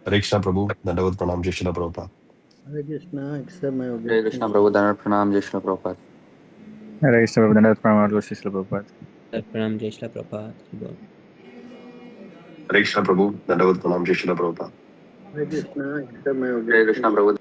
Hare Krishna Prabhu, Dandavat Pranam, Jai Shri Prabhupada. Hare Krishna, accept my Hare Krishna, objection. Prabhu, Dhanar Pranam, Jai Shri Prabhupada. Hare Krishna Prabhu, Dandavat Pranam, Jai Shri Prabhupada. Pranam Jai Shri Prabhupada ki bol. Hare Krishna Prabhu, Dandavat Pranam, Jai Shri Prabhupada. Hare Krishna, accept my Hare Krishna, objection. Prabhu.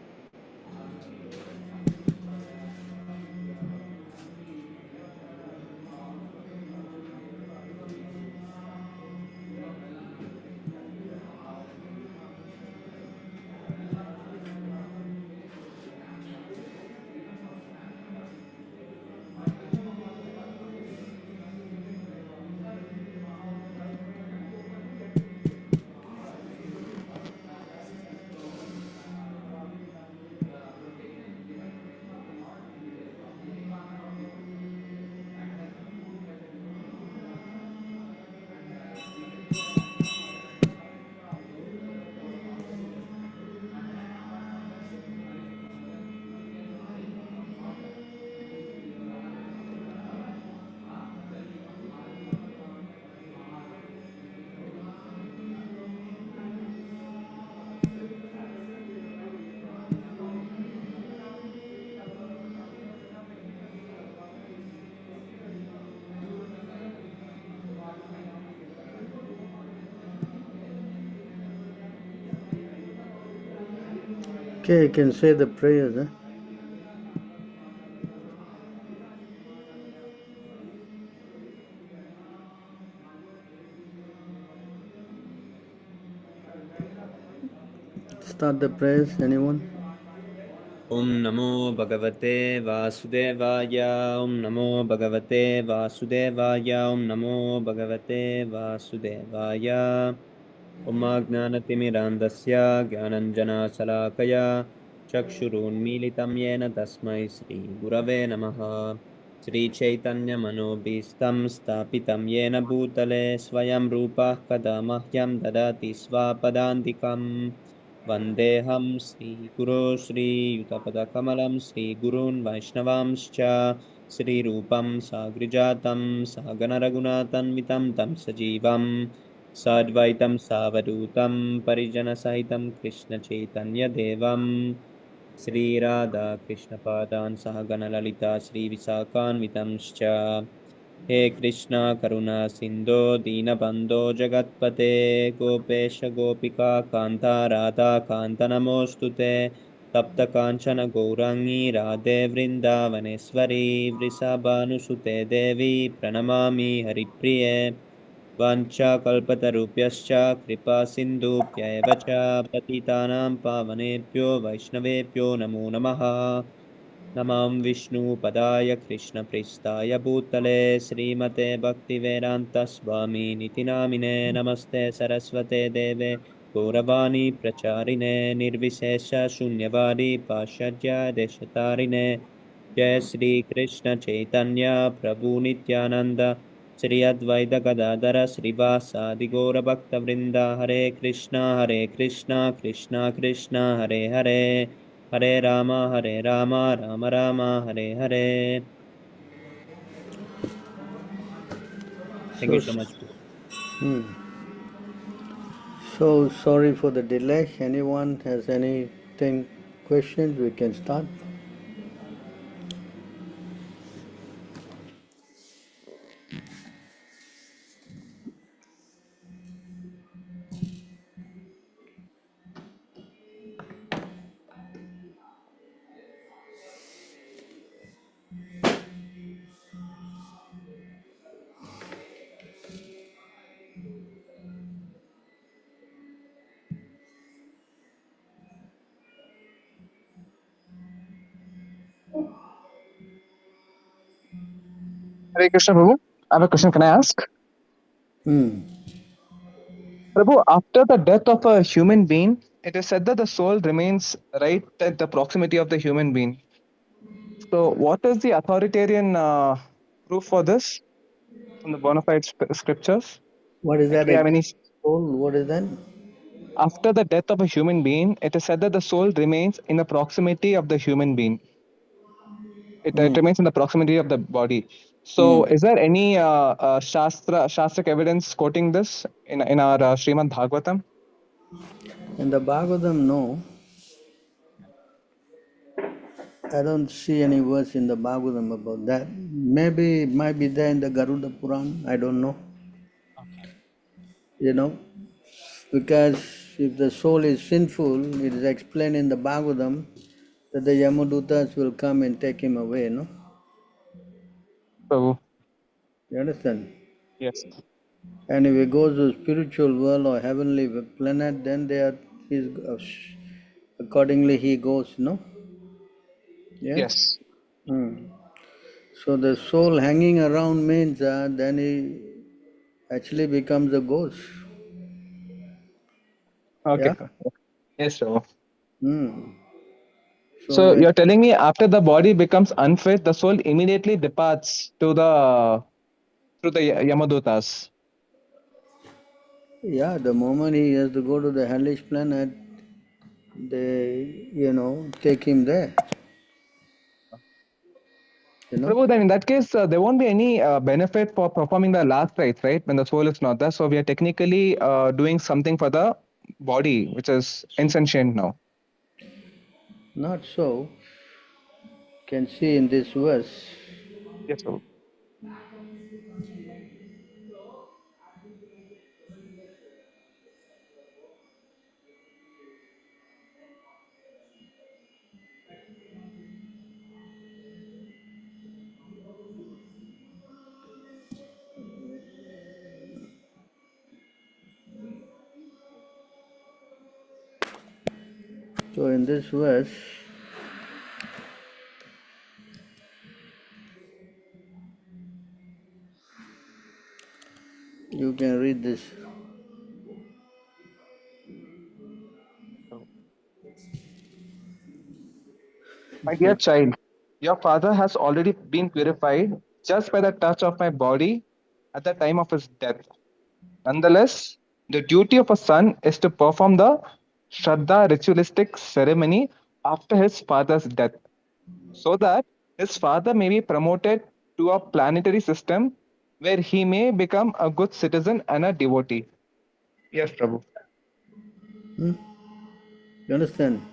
Okay, you can say the prayers. Huh? Start the prayers, anyone? Om Namo Bhagavate Vasudevaya. Om Namo Bhagavate Vasudevaya. Om Namo Bhagavate Vasudevaya. Om Agnanatimirandasya Gyananjana Salakaya Chakshurunmilitam Yena Tasmai Sri Gurave Namaha. Sri Chaitanya Manobhistam Stapitam Yena Bhutale Swayam Rupa Kada Mahyam Dadati Svapadandikam Vandeham Sri Guru Sri Yutapadakamalam Sri Gurun Vaishnavamscha Sri Rupam Sagrijatam Saganaragunatan Tam Sajivam Sadvaitam Savadutam Parijanasahitam Krishna Chaitanya Devam Sri Radha Krishna Padan Sahagana Lalita Sri Visakan Vitamscha He Krishna Karuna Sindho Dinabandho Jagatpate Gopesha Gopika Kanta Radha Kanta Namostute Tapta Kanchana Gourangi Radhe Vrindavaneshwari Vrisabhanusute Devi Pranamami Haripriye Vanchakalpatarubhyascha kripa sindhubhya eva cha patitanam pavanebhyo vaishnavebhyo namo namaha Namam Vishnu Padaya Krishna Pristaya Bhutale Srimate Bhaktivedanta Swami Niti Namine Namaste Saraswate Deve Gauravani Pracharine Nirvisesha Shunyavadi Pashadya Deshatarine Jai Sri Krishna Chaitanya Prabhu Nityananda Sri Advaita Gadadara Srivasadi Gaura Bhakta Vrinda Hare Krishna Krishna Krishna Hare Hare Hare Rama, Rama Rama, Hare Hare. Thank you so much. So sorry for the delay. Anyone has anything, questions, we can start. Hare Krishna, Prabhu. I have a question. Can I ask? Prabhu, after the death of a human being, it is said that the soul remains right at the proximity of the human being. So, what is the authoritarian proof for this from the bona fide scriptures? What is Like, do that we have any? soul? What is that? After the death of a human being, it is said that the soul remains in the proximity of the human being. It remains in the proximity of the body. So, is there any shastric evidence quoting this in our Srimad Bhagavatam? In the Bhagavatam, no. I don't see any verse in the Bhagavatam about that. Maybe it might be there in the Garuda Puran, I don't know. Okay. You know, because if the soul is sinful, it is explained in the Bhagavatam that the Yamadutas will come and take him away, no? Prabhu. You understand? Yes. And if he goes to spiritual world or heavenly planet, then they are, accordingly he goes, no? Yes? Yes. Hmm. So the soul hanging around means then he actually becomes a ghost. Okay. Yeah? Yes, Prabhu. Hmm. So So when, you're telling me after the body becomes unfit, the soul immediately departs to the through the Yamadutas. yeah, the moment he has to go to the hellish planet, they, take him there. You know? Prabhu, then in that case, there won't be any benefit for performing the last rites, right? When the soul is not there. So we are technically doing something for the body, which is insentient now. Not so. Can see in this verse. Yes, Prabhu. So in this verse, you can read this. My dear child, your father has already been purified just by the touch of my body at the time of his death. Nonetheless, the duty of a son is to perform the Shraddha ritualistic ceremony after his father's death, so that his father may be promoted to a planetary system where he may become a good citizen and a devotee. Yes, Prabhu. Hmm? You understand?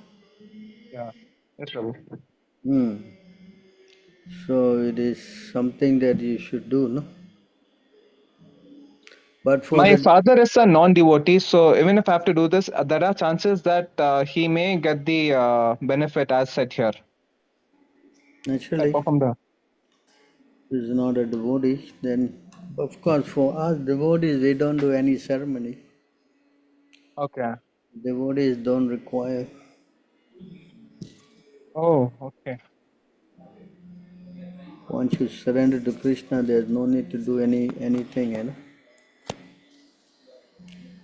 Yeah. Yes, Prabhu. Hmm. So it is something that you should do, no? But for My the father is a non-devotee, so even if I have to do this, there are chances that he may get the benefit as said here. I naturally, perform the. is not a devotee, then of course for us devotees we don't do any ceremony. Okay. Devotees don't require. Oh, okay. Once you surrender to Krishna, there's no need to do anything, you know.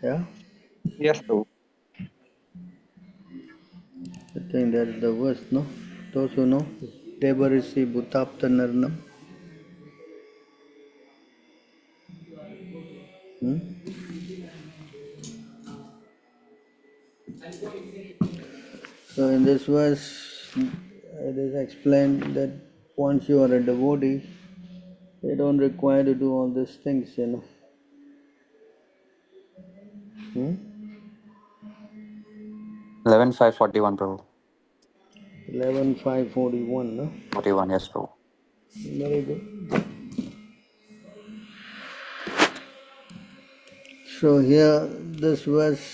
Yeah, Yes, Prabhu. I think that's the verse, no? Those who know, Devarisi Bhutapta Narnam. Hmm? So in this verse, it is explained that once you are a devotee, they don't require to do all these things, you know. Hmm? 11:5:41, Prabhu. 11:5:41, no? 41, yes, Prabhu. Very good. So here, this verse,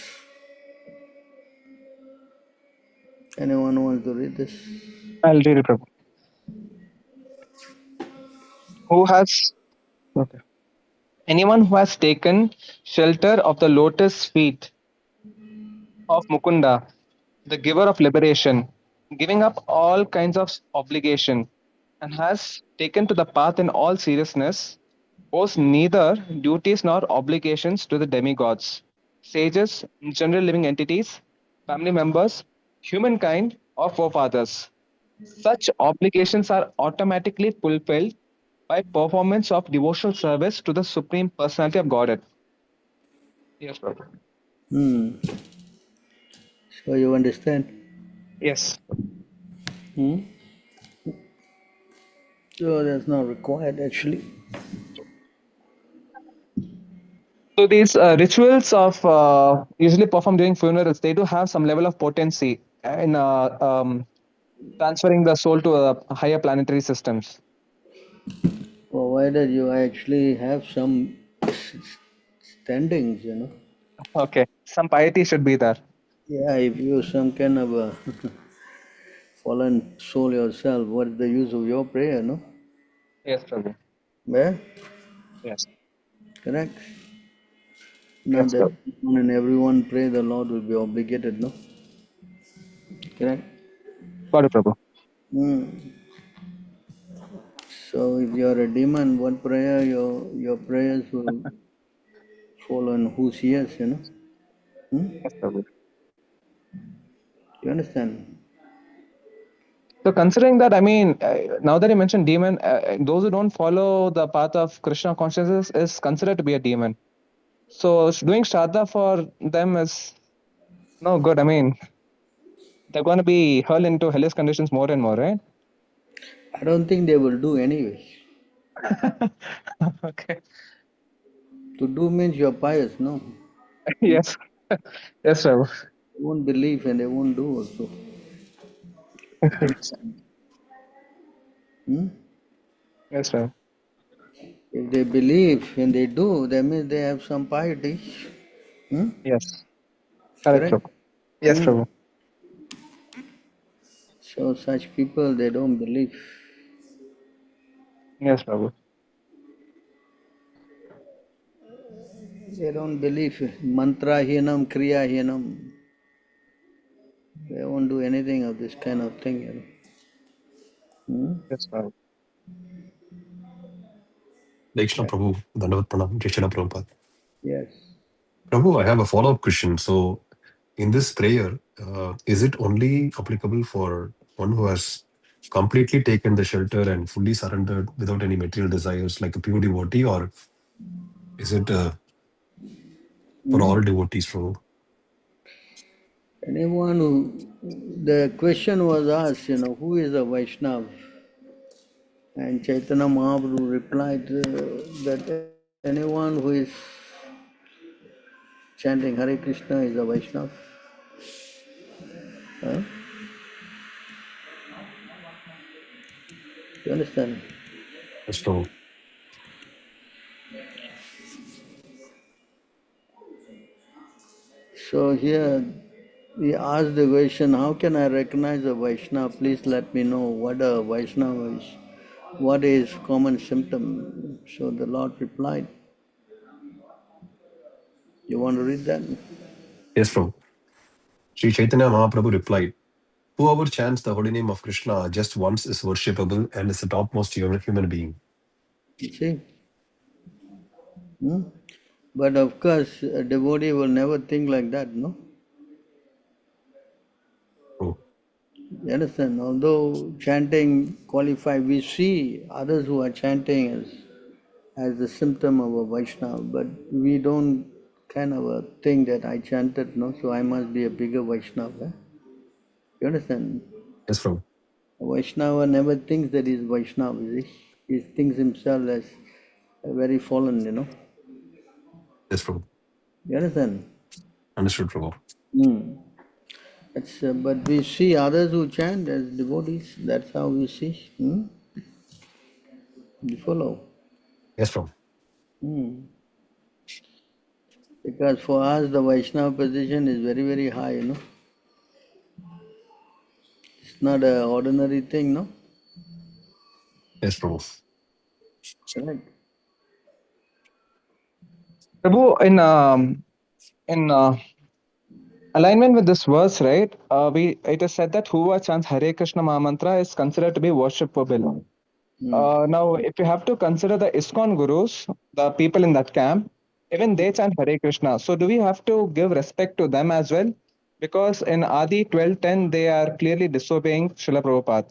anyone wants to read this? I'll read it, Prabhu. Who has okay. Anyone who has taken shelter of the lotus feet of Mukunda, the giver of liberation, giving up all kinds of obligation, and has taken to the path in all seriousness, owes neither duties nor obligations to the demigods, sages, general living entities, family members, humankind, or forefathers. Such obligations are automatically fulfilled by performance of devotional service to the Supreme Personality of Godhead. Yes, Prabhu. Hmm. So you understand? Yes. Hmm? So that's not required actually. So these rituals of usually performed during funerals, they do have some level of potency in transferring the soul to higher planetary systems. Provided you actually have some standings, you know. Okay, some piety should be there. Yeah, if you some kind of a fallen soul yourself, what is the use of your prayer, no? Yes, Prabhu. Yeah, Yes. correct. Not Yes, that Prabhu. when everyone pray, the Lord will be obligated, no? Correct. Got it, Prabhu. Mm. So if you are a demon, what prayer your prayers will fall on whose ears, you know? Yes, Prabhu. You understand? So considering that, I mean, now that you mentioned demon, those who don't follow the path of Krishna consciousness is considered to be a demon. So doing Shraddha for them is no good. I mean, they're going to be hurled into hellish conditions more and more, right? I don't think they will do anyway. Okay. To do means you're pious, no? Yes. Yes, Prabhu. They won't believe and they won't do also. Hmm? Yes, Prabhu. If they believe and they do, that means they have some piety. Hmm? Yes. Correct, Correct? Prabhu. Yes, Hmm. Prabhu. So such people, they don't believe. Yes, Prabhu. They don't believe. Mantra hinam, kriya hinam. They won't do anything of this kind of thing. You know. Hmm? Yes, Prabhu. Daikshana Prabhu, Dandavat Pranam, Jai Shri Prabhupada. Yes. Prabhu, I have a follow-up question. So, in this prayer, is it only applicable for one who has completely taken the shelter and fully surrendered without any material desires, like a pure devotee, or is it for all devotees, Prabhu? Anyone who, the question was asked, you know, who is a Vaishnav? And Chaitanya Mahaprabhu replied that anyone who is chanting Hare Krishna is a Vaishnav. Huh? You understand? Yes, Prabhu. So here we asked the question, how can I recognize a Vaishnava? Please let me know what a Vaishnava is. What is common symptom? So the Lord replied. You want to read that? Yes, Prabhu. Sri Chaitanya Mahaprabhu replied, whoever chants the holy name of Krishna just once is worshipable and is the topmost human being. You see? Hmm? But of course, a devotee will never think like that, no? Oh, You understand? Although chanting qualify, we see others who are chanting as the symptom of a Vaishnava, but we don't kind of think that I chanted, no, so I must be a bigger Vaishnava. Eh? You understand? yes, Prabhu. A Vaishnava never thinks that he's Vaishnava, you see? He thinks himself as a very fallen, you know. Yes, Prabhu. You understand? Understood, Prabhu. Hmm. But we see others who chant as devotees, that's how we see. Hmm? You follow? Yes, Prabhu. Hmm. Because for us, the Vaishnava position is very, very high, you know. It's not an ordinary thing, no? Yes, Prabhu. Correct. Prabhu, in alignment with this verse, right? It is said that whoever chants Hare Krishna Mahamantra is considered to be worshipable. Now, if you have to consider the ISKCON gurus, the people in that camp, even they chant Hare Krishna. So, do we have to give respect to them as well? Because in Adi 12:10, they are clearly disobeying Srila Prabhupada.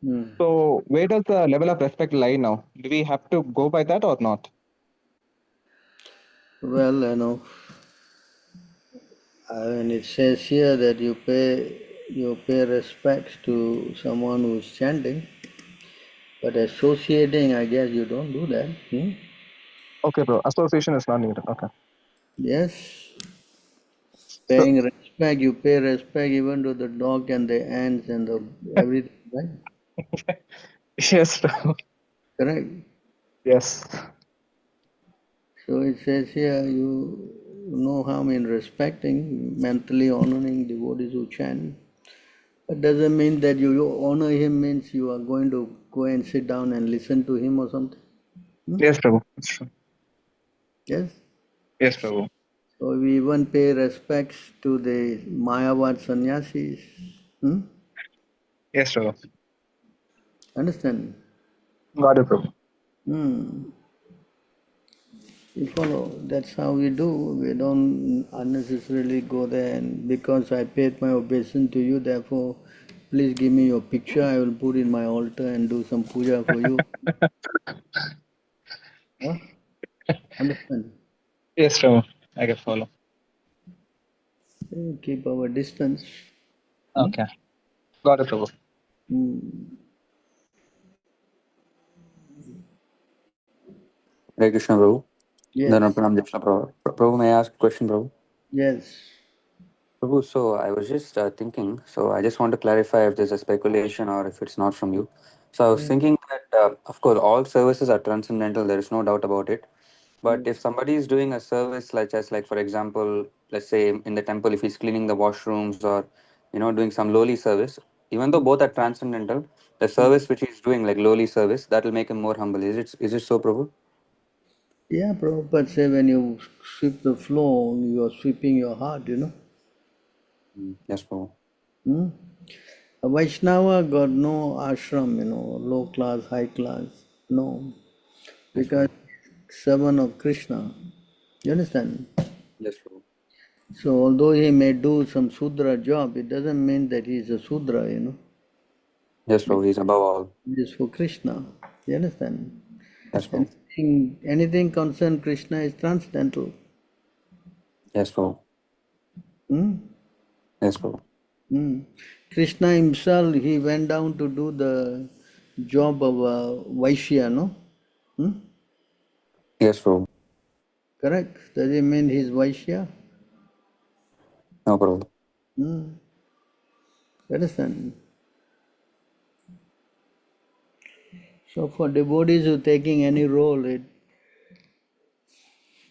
Hmm. So, where does the level of respect lie now? Do we have to go by that or not? Well, you know, and it says here that you pay respects to someone who's chanting, but associating, I guess you don't do that. Hmm? Okay, bro. Association is not needed. Okay. Yes. So, Paying respect, you pay respect even to the dog and the ants and the everything, right? yes, Prabhu. Correct. Yes. So it says here, you no harm in respecting, mentally honoring devotees who chant. It doesn't mean that you honor him means you are going to go and sit down and listen to him or something. Yes, Prabhu. That's true. Yes. Yes, Prabhu. So we even pay respects to the Mayavad sannyasis. Hmm? Yes, Prabhu. Understand? Got it, Prabhu. Hmm. You follow. That's how we do. We don't unnecessarily go there and because I paid my obeisance to you, therefore, please give me your picture. I will put in my altar and do some puja for you. Huh? Understand? Yes, Prabhu. I can follow. Keep our distance. Hmm? Okay. Got it, Prabhu. Hmm. Hare Krishna, Prabhu. Then Yes. Pranam Krishna, Prabhu. Prabhu, may I ask a question, Prabhu? Yes. Prabhu, so I was just thinking, so I just want to clarify if there's a speculation or if it's not from you. So I was thinking that, of course, all services are transcendental, there is no doubt about it. But if somebody is doing a service such as, like, for example, let's say in the temple, if he's cleaning the washrooms or, doing some lowly service, even though both are transcendental, the service which he's doing, like lowly service, that will make him more humble. Is it so, Prabhu? Yeah, Prabhupada say when you sweep the floor, you are sweeping your heart. Yes, Prabhu. Hmm? A Vaishnava got no ashram, low class, high class. No. Yes, Because Prabhu. servant of Krishna. You understand? Yes, Prabhu. So although he may do some Sudra job, it doesn't mean that he is a Sudra. Yes, Prabhu. Because He's above all. it is for Krishna. You understand? Yes, Prabhu. Anything concerned Krishna is transcendental. Yes, Prabhu. Hmm? Yes, Prabhu. Hmm. Krishna himself, he went down to do the job of a Vaishya, no? Hmm? Yes, Prabhu. Correct? Does it mean he's Vaishya? No, Prabhu. Hmm. Understand? So for devotees who taking any role, it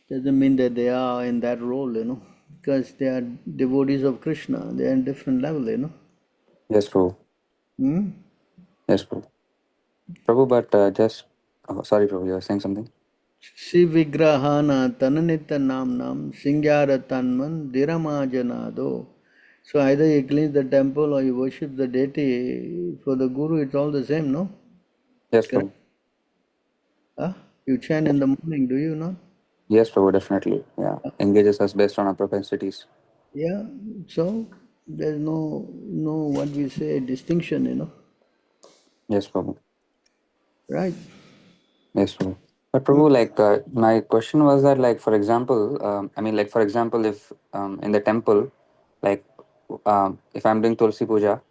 doesn't mean that they are in that role. Because they are devotees of Krishna. They are in different level. Yes, Prabhu. Hmm? Yes, Prabhu. Prabhu, but just, oh, sorry, Prabhu, you were saying something? Sivigrahana tananita namnam singyara tanman diramajanado. So either you clean the temple or you worship the deity. For the guru, it's all the same, no? Yes, Correct? Prabhu. Huh? You chant in the morning, do you not? Yes, Prabhu, definitely. Yeah. Engages us based on our propensities. Yeah. So there's no what we say distinction. Yes, Prabhu. Right? Yes, Prabhu. But Prabhu, like, my question was that, like, for example, like, for example, if in the temple, like, if I'm doing Tulsi Puja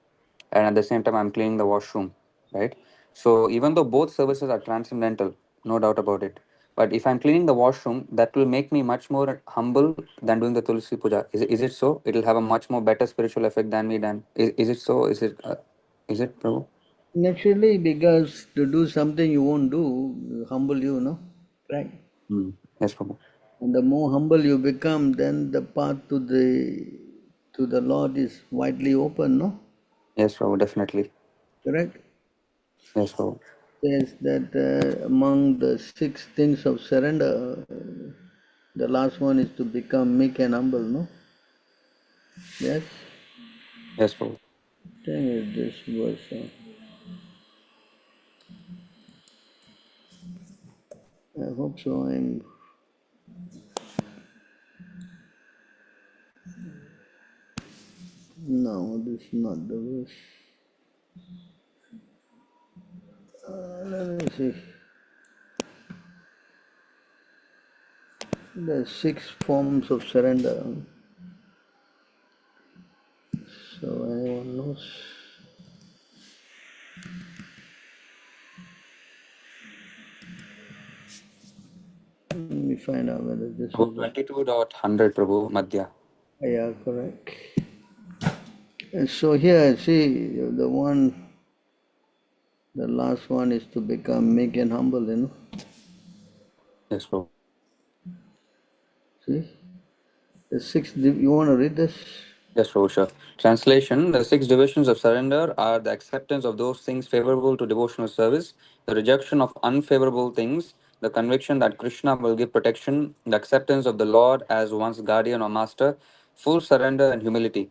and at the same time I'm cleaning the washroom, right? So even though both services are transcendental, no doubt about it. But if I'm cleaning the washroom, that will make me much more humble than doing the Tulsi Puja. Is it so? It'll have a much more better spiritual effect than me. Than is it so? Is it, Prabhu? Naturally, because to do something you won't do, humble you, no? Right? Mm. Yes, Prabhu. And the more humble you become, then the path to the Lord is widely open, no? Yes, Prabhu. Definitely. Correct? Yes, Prabhu. Says that among the 6 things of surrender, the last one is to become meek and humble, no? Yes? Yes, Prabhu. I think it's this verse. I hope so. No, this is not the verse. Let me see. The 6 forms of surrender. So anyone knows? Let me find out whether this Prabhu, is 22.100, Prabhu, Madhya. yeah, correct. And so here, see, the last one is to become meek and humble, Yes, Prabhu. See? The sixth, you want to read this? Yes, Prabhu, sure. Translation: the six divisions of surrender are the acceptance of those things favorable to devotional service, the rejection of unfavorable things, the conviction that Krishna will give protection, the acceptance of the Lord as one's guardian or master, full surrender and humility.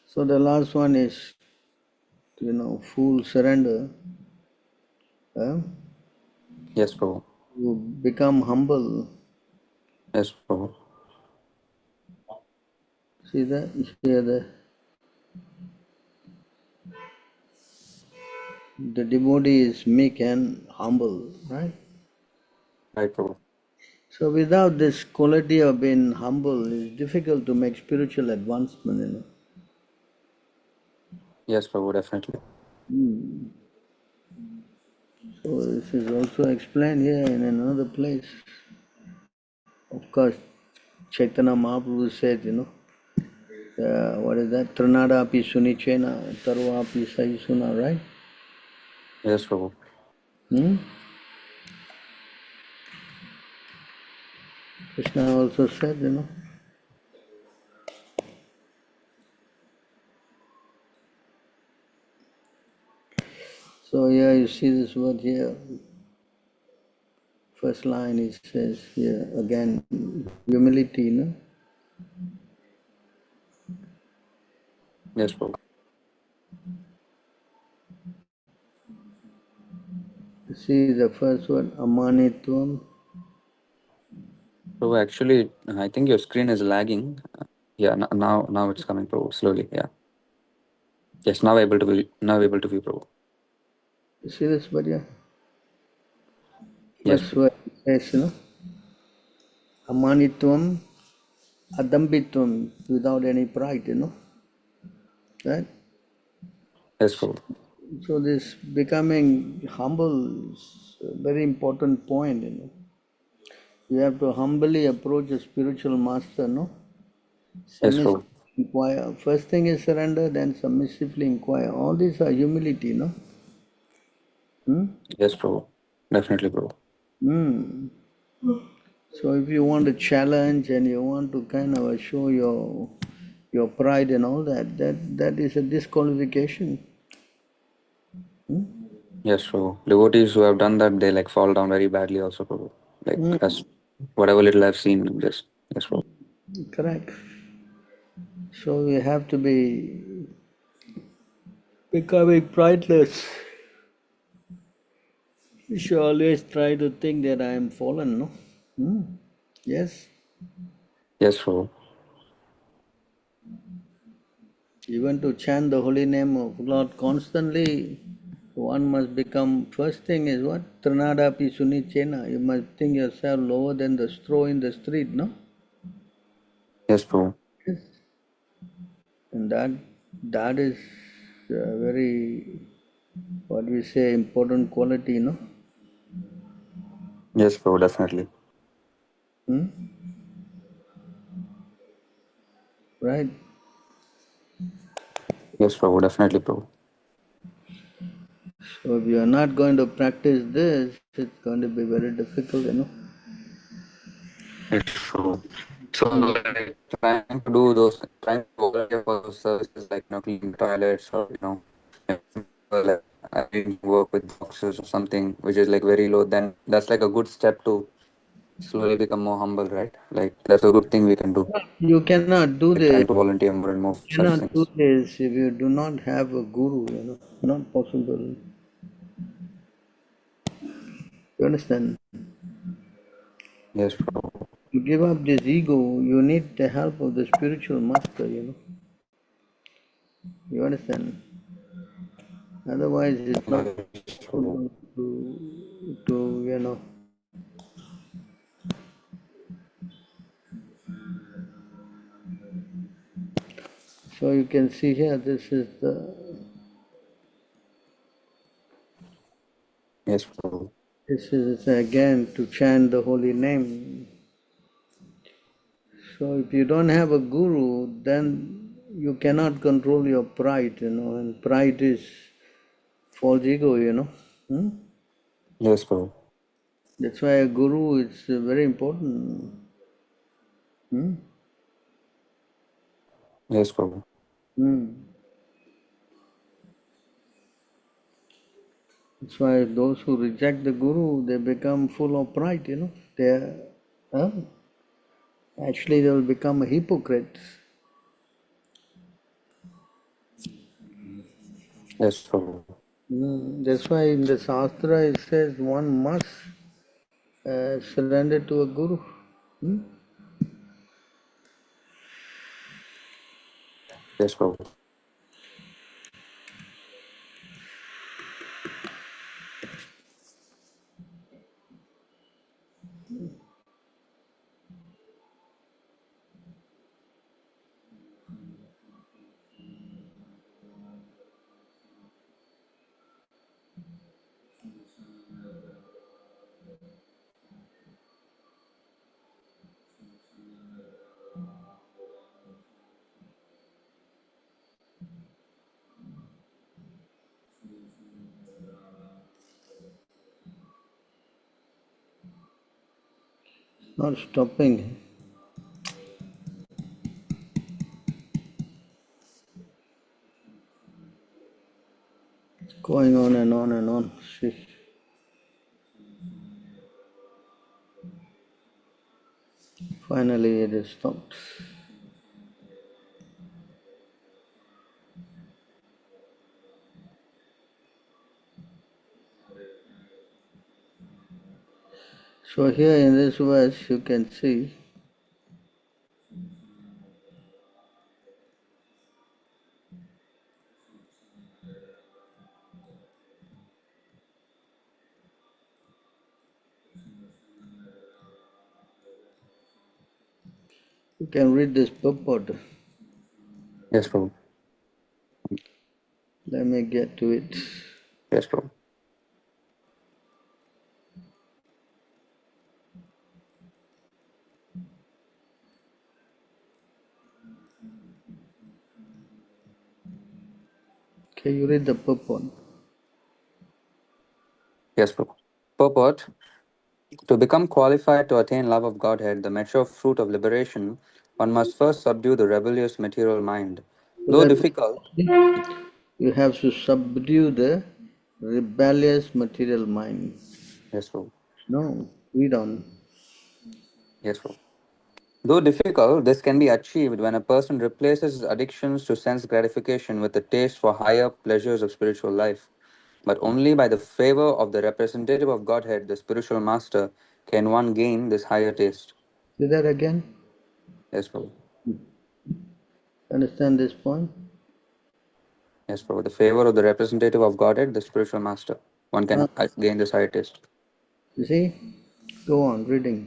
So the last one is, full surrender. Yes, Prabhu. You become humble. Yes, Prabhu. See that? Here the devotee is meek and humble, right? Right, Prabhu. So without this quality of being humble, it's difficult to make spiritual advancement, Yes, Prabhu, definitely. So this is also explained here in another place. Of course, Chaitanya Mahaprabhu said, what is that? Tranada api sunichena, tarva api sahisuna, right? Yes, Prabhu. Hmm? Krishna also said. So here you see this word here. First line it says here again, humility, Yes, Prabhu. You see the first word, amanitvam. Prabhu, actually, I think your screen is lagging. Yeah, now it's coming, Prabhu, slowly. Yeah. Yes, now able to view, Prabhu. You see this word here? Yes, First Prabhu. word says, amanitvam, adambitvam, without any pride, right? Yes, Prabhu. So this becoming humble is a very important point. You have to humbly approach a spiritual master, no? Yes, Submissively Prabhu. inquire. First thing is surrender, then submissively inquire. All these are humility, no? Hmm? Yes, Prabhu. Definitely, Prabhu. Hmm. So if you want to challenge and you want to kind of show your pride and all that is a disqualification. Yes, Prabhu. Devotees who have done that, they like fall down very badly also, Prabhu. Like, Hmm. as whatever little I've seen, just, yes, Prabhu. Correct. So we have to be becoming prideless. We should always try to think that I am fallen, no? Hmm. Yes. Yes, Prabhu. Even to chant the holy name of Lord constantly, one must become, first thing is what? Tranada pi sunichena. You must think yourself lower than the straw in the street, no? Yes, Prabhu. Yes. And that is a very, what we say, important quality, no? Yes, Prabhu, definitely. Hmm? Right? Yes, Prabhu, definitely, Prabhu. So if you are not going to practice this, it's going to be very difficult. Yes, Prabhu. So, Hmm. like, trying to volunteer for those services like, cleaning toilets or, like, doing work with boxes or something, which is like very low, then that's like a good step to slowly become more humble, right? Like, that's a good thing we can do. You cannot do Like, this. trying to volunteer more and more for such Cannot do things. this if you do not have a guru. Not possible. You understand? Yes, Prabhu. To give up this ego, you need the help of the spiritual master. You understand? Otherwise, it's not Yes, Prabhu. possible to. So you can see here, this is Yes, Prabhu. This is again to chant the holy name. So if you don't have a guru, then you cannot control your pride, and pride is false ego. Hmm? Yes, Prabhu. That's why a guru is very important. Hmm? Yes, Prabhu. Hmm. That's why those who reject the guru, they become full of pride. They huh? Actually they will become a hypocrite. Yes, Prabhu. That's why in the Shastra it says one must surrender to a guru. Hmm? Yes, Prabhu. Not stopping. It's going on and on and on. See. Finally it is stopped. So here in this verse you can see you can read this purport. Yes, Prabhu. Let me get to it. Yes, Prabhu. Okay, you read the purport. Yes, Prabhu. Purport. To become qualified to attain love of Godhead, the mature fruit of liberation, one must first subdue the rebellious material mind. So Though that difficult, you have to subdue the rebellious material mind. yes, Prabhu. No, read on. Yes, Prabhu. Though difficult, this can be achieved when a person replaces his addictions to sense gratification with a taste for higher pleasures of spiritual life. But only by the favor of the representative of Godhead, the spiritual master, can one gain this higher taste. Say that again. Yes, Prabhu. Understand this point? Yes, Prabhu. The favor of the representative of Godhead, the spiritual master, one can gain this higher taste. You see? Go on, reading.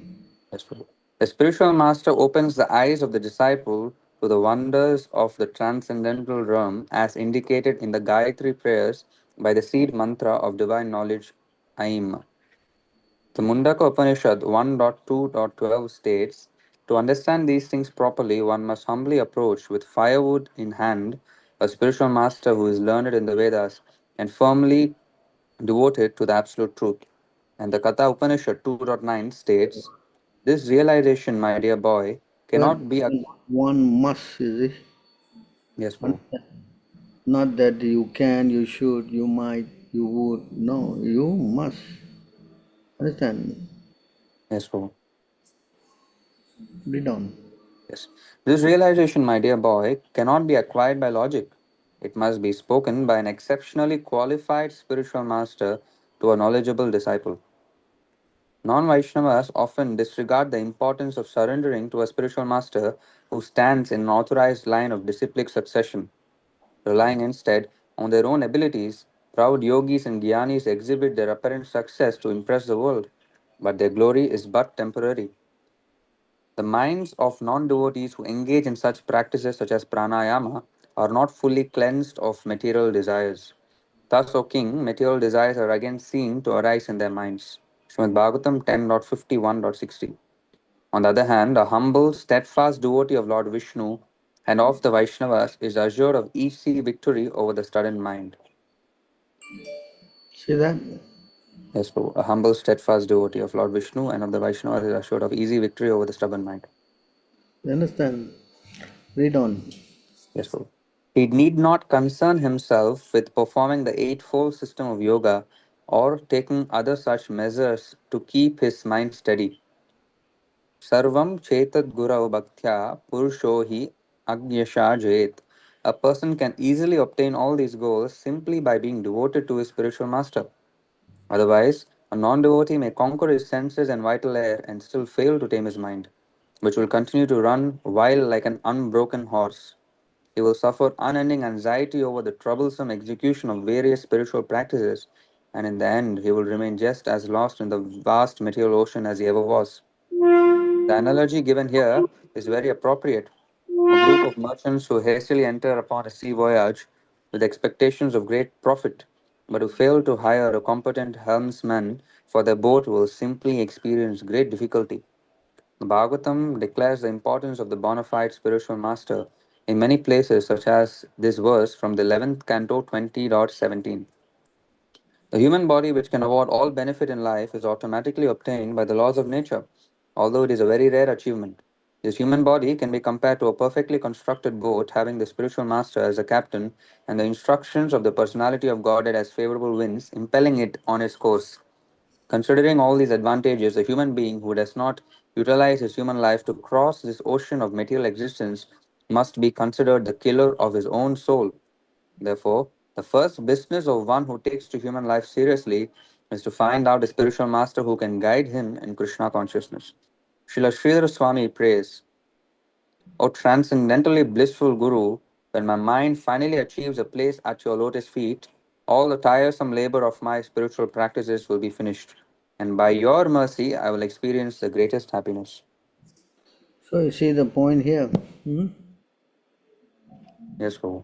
Yes, Prabhu. The spiritual master opens the eyes of the disciple to the wonders of the transcendental realm as indicated in the Gayatri prayers by the seed mantra of divine knowledge, Aim. The Mundaka Upanishad 1.2.12 states, to understand these things properly, one must humbly approach with firewood in hand a spiritual master who is learned in the Vedas and firmly devoted to the absolute truth. And the Katha Upanishad 2.9 states, this realization, my dear boy, But cannot be a one must, you see? yes, Prabhu. Not that you can, you should, you might, you would. No, you must. Understand? Yes, Prabhu. Read on. Yes. This realization, my dear boy, cannot be acquired by logic. It must be spoken by an exceptionally qualified spiritual master to a knowledgeable disciple. Non Vaishnavas often disregard the importance of surrendering to a spiritual master who stands in an authorized line of disciplic succession. Relying instead on their own abilities, proud yogis and gyanis exhibit their apparent success to impress the world, but their glory is but temporary. The minds of non devotees who engage in such practices such as pranayama are not fully cleansed of material desires. Thus, O king, material desires are again seen to arise in their minds. Srimad Bhagavatam 10.51.60. On the other hand, a humble, steadfast devotee of Lord Vishnu and of the Vaishnavas is assured of easy victory over the stubborn mind. See that? Yes, Prabhu. A humble, steadfast devotee of Lord Vishnu and of the Vaishnavas is assured of easy victory over the stubborn mind. You understand? Read on. Yes, Prabhu. He need not concern himself with performing the eightfold system of yoga or taking other such measures to keep his mind steady. Sarvam chetat gurau bhaktya purusho hi agyasha jayet. A person can easily obtain all these goals simply by being devoted to his spiritual master. Otherwise, a non devotee may conquer his senses and vital air and still fail to tame his mind, which will continue to run wild like an unbroken horse. He will suffer unending anxiety over the troublesome execution of various spiritual practices, and in the end, he will remain just as lost in the vast material ocean as he ever was. The analogy given here is very appropriate. A group of merchants who hastily enter upon a sea voyage with expectations of great profit, but who fail to hire a competent helmsman for their boat will simply experience great difficulty. The Bhagavatam declares the importance of the bona fide spiritual master in many places, such as this verse from the 11th canto 20.17. The human body, which can award all benefit in life, is automatically obtained by the laws of nature, although it is a very rare achievement. This human body can be compared to a perfectly constructed boat having the spiritual master as a captain and the instructions of the personality of Godhead as favorable winds impelling it on its course. Considering all these advantages, a human being who does not utilize his human life to cross this ocean of material existence must be considered the killer of his own soul. Therefore, the first business of one who takes to human life seriously is to find out a spiritual master who can guide him in Krishna consciousness. Srila Sridhar Swami prays, O transcendentally blissful Guru, when my mind finally achieves a place at your lotus feet, all the tiresome labor of my spiritual practices will be finished, and by your mercy I will experience the greatest happiness. So you see the point here. Hmm? Yes, Guru.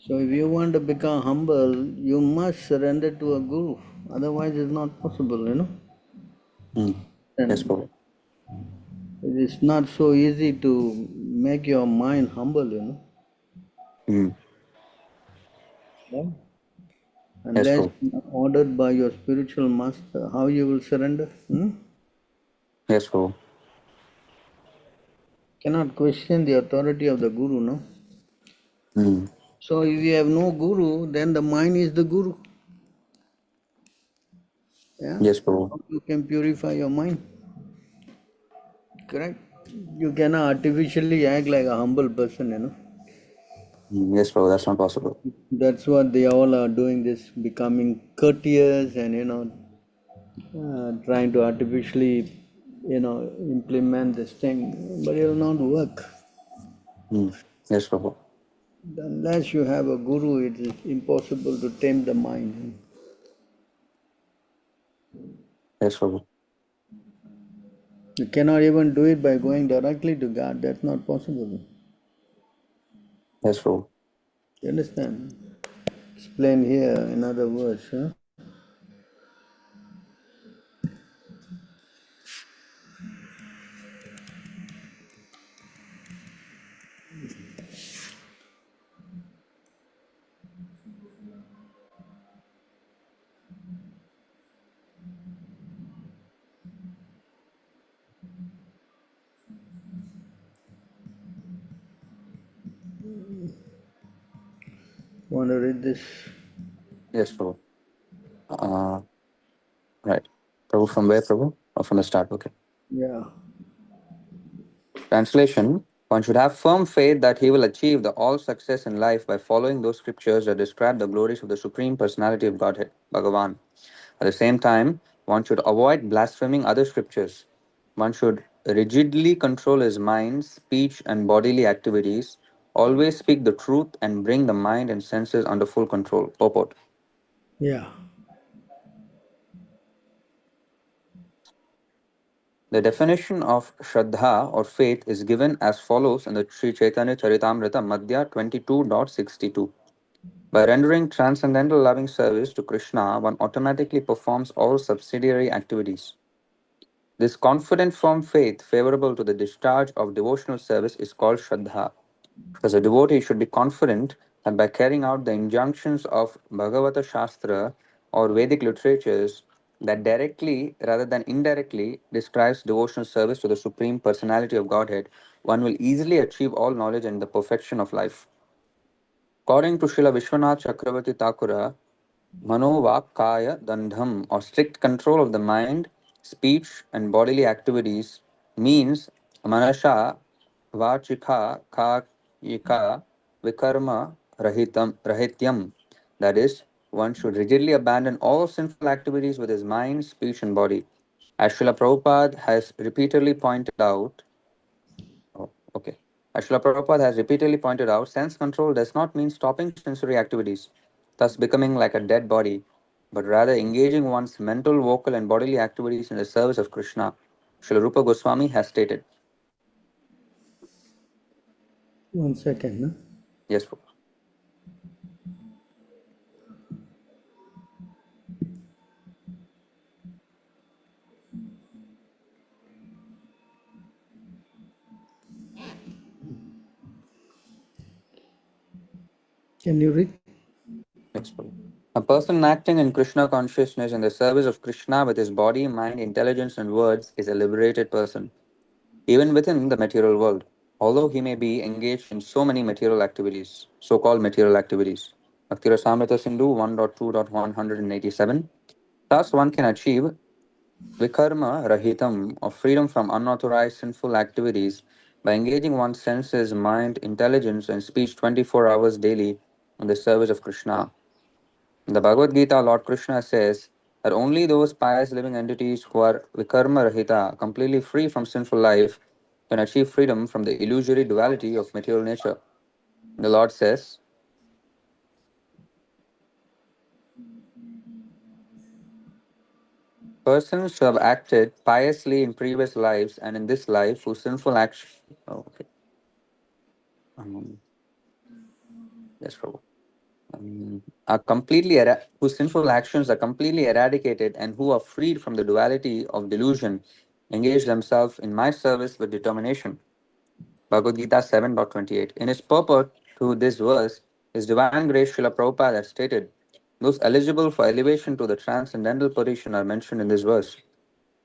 So if you want to become humble, you must surrender to a guru. Otherwise, it's not possible, you know. Hmm. Yes, And Guru. it is not so easy to make your mind humble, you know. Hmm. Yeah. Yes, Unless Guru. ordered by your spiritual master, how you will surrender? Hmm? Yes, Guru. Cannot question the authority of the guru, no? Hmm. So if you have no guru, then the mind is the guru. Yeah? Yes, Guru. How you can purify your mind? Correct? You cannot artificially act like a humble person, you know. Hmm. Yes, Guru. That's not possible. That's what they all are doing, this becoming courteous and, trying to artificially, implement this thing, but it will not work. Hmm. Yes, Guru. Unless you have a guru, it is impossible to tame the mind. Yes, Guru. You cannot even do it by going directly to God. That's not possible. Yes, Guru. You understand? Explain here in other words. Huh? Want to read this? Yes, Guru. Uh, right. Prabhu, from where, Prabhu? Or from the start? Okay. Yeah. Translation: One should have firm faith that he will achieve the all success in life by following those scriptures that describe the glories of the Supreme Personality of Godhead, Bhagavan. At the same time, one should avoid blaspheming other scriptures. One should rigidly control his mind, speech, and bodily activities, always speak the truth, and bring the mind and senses under full control. Purport. Yeah. The definition of Shraddha or faith is given as follows in the Sri Chaitanya Charitamrita Madhya 22.62. By rendering transcendental loving service to Krishna, one automatically performs all subsidiary activities. This confident, firm faith favorable to the discharge of devotional service is called Shraddha. Thus, a devotee should be confident that by carrying out the injunctions of Bhagavata Shastra or Vedic literatures that directly rather than indirectly describes devotional service to the Supreme Personality of Godhead, one will easily achieve all knowledge and the perfection of life. According to Srila Vishwanath Chakravarti Thakura, Manovakaya Dandham, or strict control of the mind, speech, and bodily activities, means Manasha Vachika Kayika Vikarma Rahityam. That is, one should rigidly abandon all sinful activities with his mind, speech, and body. As Srila Prabhupada has repeatedly pointed out, oh, okay. As Srila Prabhupada has repeatedly pointed out, sense control does not mean stopping sensory activities, thus becoming like a dead body, but rather engaging one's mental, vocal, and bodily activities in the service of Krishna. Srila Rupa Goswami has stated. 1 second. No? Yes, Prabhu. Can you read? Yes, Prabhu. A person acting in Krishna consciousness in the service of Krishna with his body, mind, intelligence, and words is a liberated person, even within the material world, although he may be engaged in so many material activities, so called material activities. Bhaktira Samrita Sindhu 1.2.187. Thus, one can achieve vikarma rahitam, or freedom from unauthorized sinful activities, by engaging one's senses, mind, intelligence, and speech 24 hours daily in the service of Krishna. In the Bhagavad Gita, Lord Krishna says that only those pious living entities who are vikarma rahita, completely free from sinful life, can achieve freedom from the illusory duality of material nature. The Lord says, persons who have acted piously in previous lives and in this life whose sinful action. Oh, okay. Yes, Prabhu. Are completely whose sinful actions are completely eradicated and who are freed from the duality of delusion, engage themselves in my service with determination. Bhagavad Gita 7.28. In its purport to this verse, His Divine Grace Srila Prabhupada has stated, those eligible for elevation to the transcendental position are mentioned in this verse.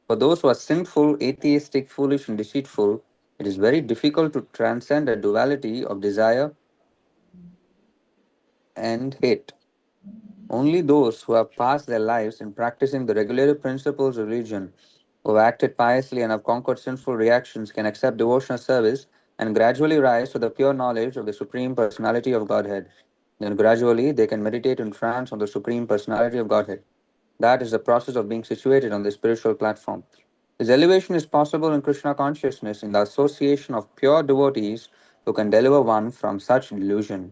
For those who are sinful, atheistic, foolish, and deceitful, it is very difficult to transcend a duality of desire and hate. Only those who have passed their lives in practicing the regulative principles of religion, who have acted piously and have conquered sinful reactions, can accept devotional service and gradually rise to the pure knowledge of the Supreme Personality of Godhead. Then gradually they can meditate in trance on the Supreme Personality of Godhead. That is the process of being situated on the spiritual platform. This elevation is possible in Krishna consciousness in the association of pure devotees who can deliver one from such delusion.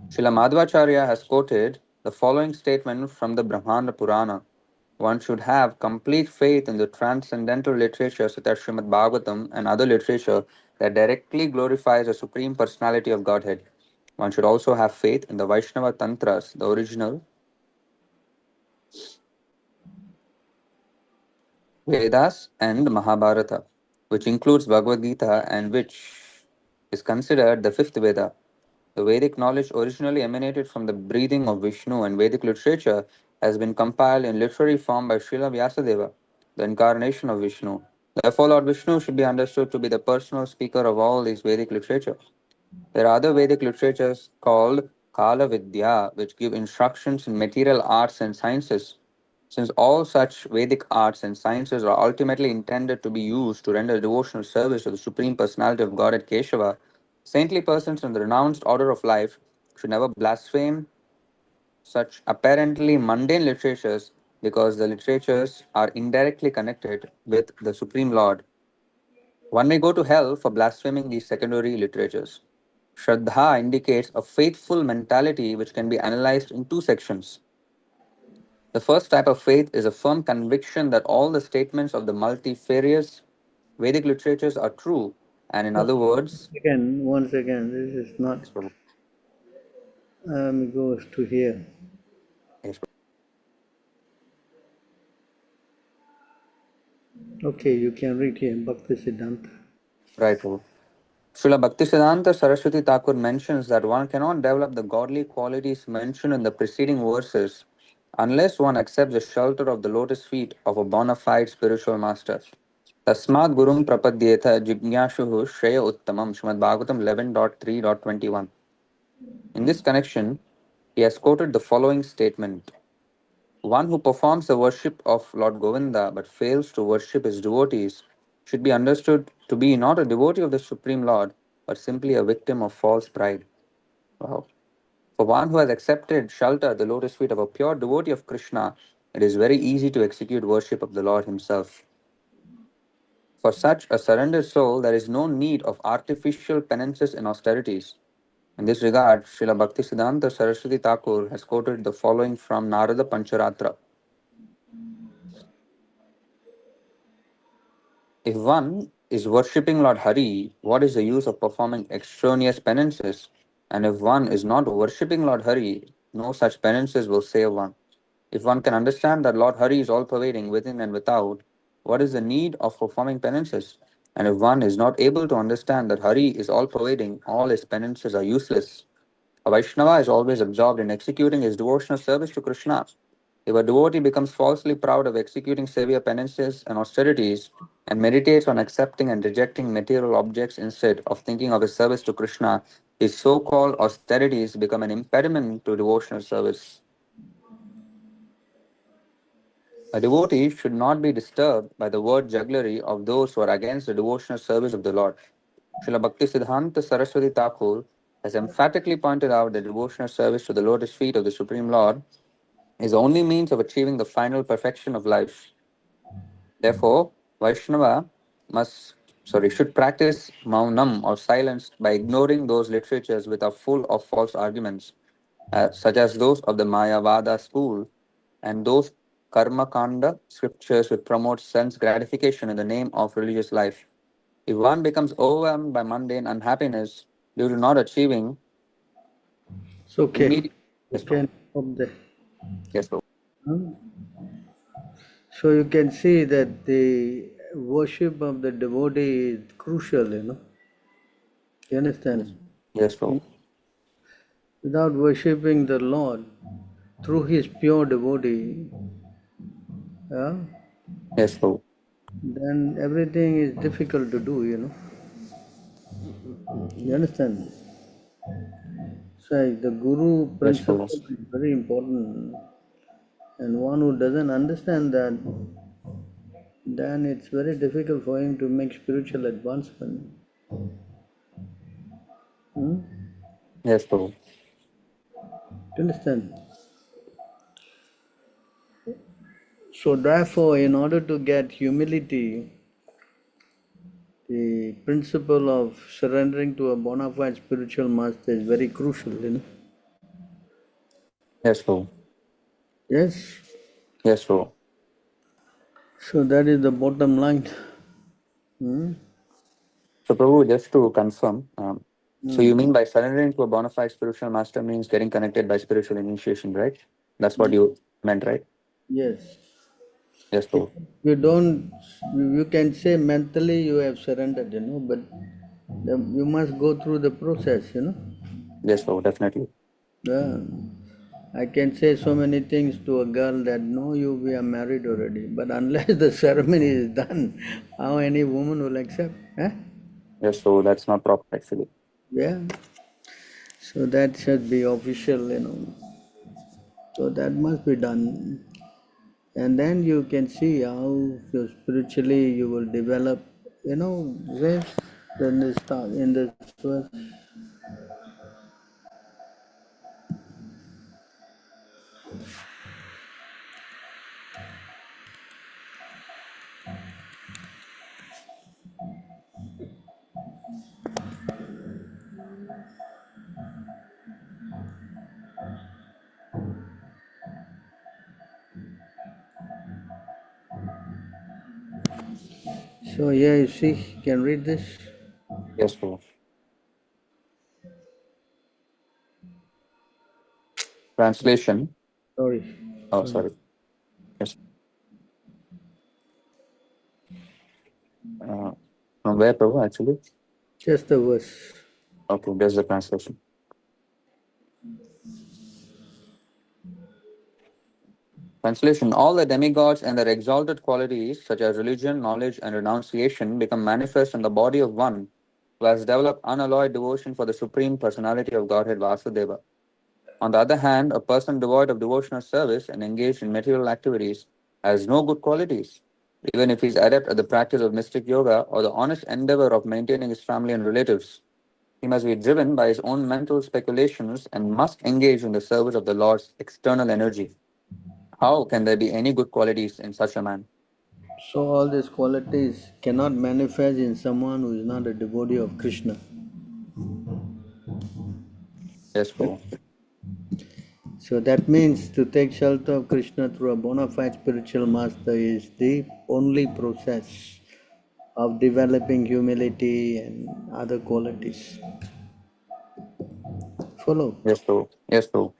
Srila Madhvacharya has quoted the following statement from the Brahmanda Purana. One should have complete faith in the transcendental literature such as Srimad Bhagavatam and other literature that directly glorifies the Supreme Personality of Godhead. One should also have faith in the Vaishnava Tantras, the original Vedas and Mahabharata, which includes Bhagavad Gita and which is considered the fifth Veda. The Vedic knowledge originally emanated from the breathing of Vishnu, and Vedic literature has been compiled in literary form by Srila Vyasadeva, the incarnation of Vishnu. Therefore, Lord Vishnu should be understood to be the personal speaker of all these Vedic literature. There are other Vedic literatures called Kala Vidya, which give instructions in material arts and sciences. Since all such Vedic arts and sciences are ultimately intended to be used to render devotional service to the Supreme Personality of Godhead Keshava, saintly persons in the renounced order of life should never blaspheme such apparently mundane literatures because the literatures are indirectly connected with the Supreme Lord. One may go to hell for blaspheming these secondary literatures. Shraddha indicates a faithful mentality which can be analyzed in two sections. The first type of faith is a firm conviction that all the statements of the multifarious Vedic literatures are true, and in No, other words, again, once again, this is not yes, Prabhu. goes to here. Yes, Okay, you can read here, Bhakti Siddhanta. Right, Prabhu. Srila Bhaktisiddhanta Saraswati Thakur mentions that one cannot develop the godly qualities mentioned in the preceding verses unless one accepts the shelter of the lotus feet of a bona fide spiritual master. Tasmad Gurum Prapadyetha Jignashuhu Shreya Uttamam Srimad Bhagavatam 11.3.21. In this connection, he has quoted the following statement. One who performs the worship of Lord Govinda but fails to worship his devotees should be understood to be not a devotee of the Supreme Lord but simply a victim of false pride. Wow. For one who has accepted shelter at the lotus feet of a pure devotee of Krishna, it is very easy to execute worship of the Lord Himself. For such a surrendered soul, there is no need of artificial penances and austerities. In this regard, Srila Bhaktisiddhanta Saraswati Thakur has quoted the following from Narada Pancharatra. If one is worshipping Lord Hari, what is the use of performing extraneous penances? And if one is not worshipping Lord Hari, no such penances will save one. If one can understand that Lord Hari is all pervading within and without, what is the need of performing penances? And if one is not able to understand that Hari is all pervading, all his penances are useless. A Vaishnava is always absorbed in executing his devotional service to Krishna. If a devotee becomes falsely proud of executing severe penances and austerities and meditates on accepting and rejecting material objects instead of thinking of his service to Krishna, his so called austerities become an impediment to devotional service. A devotee should not be disturbed by the word jugglery of those who are against the devotional service of the Lord. Srila Bhaktisiddhanta Saraswati Thakur has emphatically pointed out that devotional service to the lotus feet of the Supreme Lord is the only means of achieving the final perfection of life. Therefore, Vaishnava should practice maunam or silence by ignoring those literatures which are full of false arguments, such as those of the Mayavada school and those karma kanda scriptures which promote sense gratification in the name of religious life. If one becomes overwhelmed by mundane unhappiness due to not achieving It's okay. immediate. You Yes, Prabhu. can stop there. Yes, Prabhu. Hmm? So you can see that the worship of the devotee is crucial, you know. You Yes, understand? yes, Prabhu. Without worshipping the Lord through his pure devotee, yeah, Yes, Prabhu. then everything is difficult to do, you know. You understand? So the guru Yes, Prabhu. principle is very important. And one who doesn't understand that, then it's very difficult for him to make spiritual advancement. Hmm? Yes, Prabhu. You understand? So therefore, in order to get humility, the principle of surrendering to a bona fide spiritual master is very crucial, you know. Yes, Prabhu. Yes. Yes, Prabhu. So that is the bottom line. Hmm? So, Prabhu, just to confirm, so Hmm. you mean by surrendering to a bona fide spiritual master means getting connected by spiritual initiation, right? That's what you meant, right? Yes. Yes, If Prabhu. you don't, you can say mentally you have surrendered, you know, but you must go through the process, you know. Yes, Prabhu, definitely. Yeah. I can say so many things to a girl that no, we are married already. But unless the ceremony is done, how any woman will accept? Eh? Yes, so that's not proper actually. Yeah. So that should be official, you know. So that must be done. And then you can see how spiritually you will develop, you know, this, then this in this verse. So here you see, you can read this. Yes, Prabhu. Translation. Sorry. Oh, Sorry. sorry. Yes. Where, Prabhu, actually? Just the verse. Okay, there's the translation. Translation: all the demigods and their exalted qualities, such as religion, knowledge, and renunciation, become manifest in the body of one who has developed unalloyed devotion for the Supreme Personality of Godhead Vasudeva. On the other hand, a person devoid of devotional service and engaged in material activities has no good qualities. Even if he is adept at the practice of mystic yoga or the honest endeavor of maintaining his family and relatives, he must be driven by his own mental speculations and must engage in the service of the Lord's external energy. How can there be any good qualities in such a man? So all these qualities cannot manifest in someone who is not a devotee of Krishna. Yes, Prabhu. So that means to take shelter of Krishna through a bona fide spiritual master is the only process of developing humility and other qualities. Follow? Yes, Prabhu. Yes, Prabhu.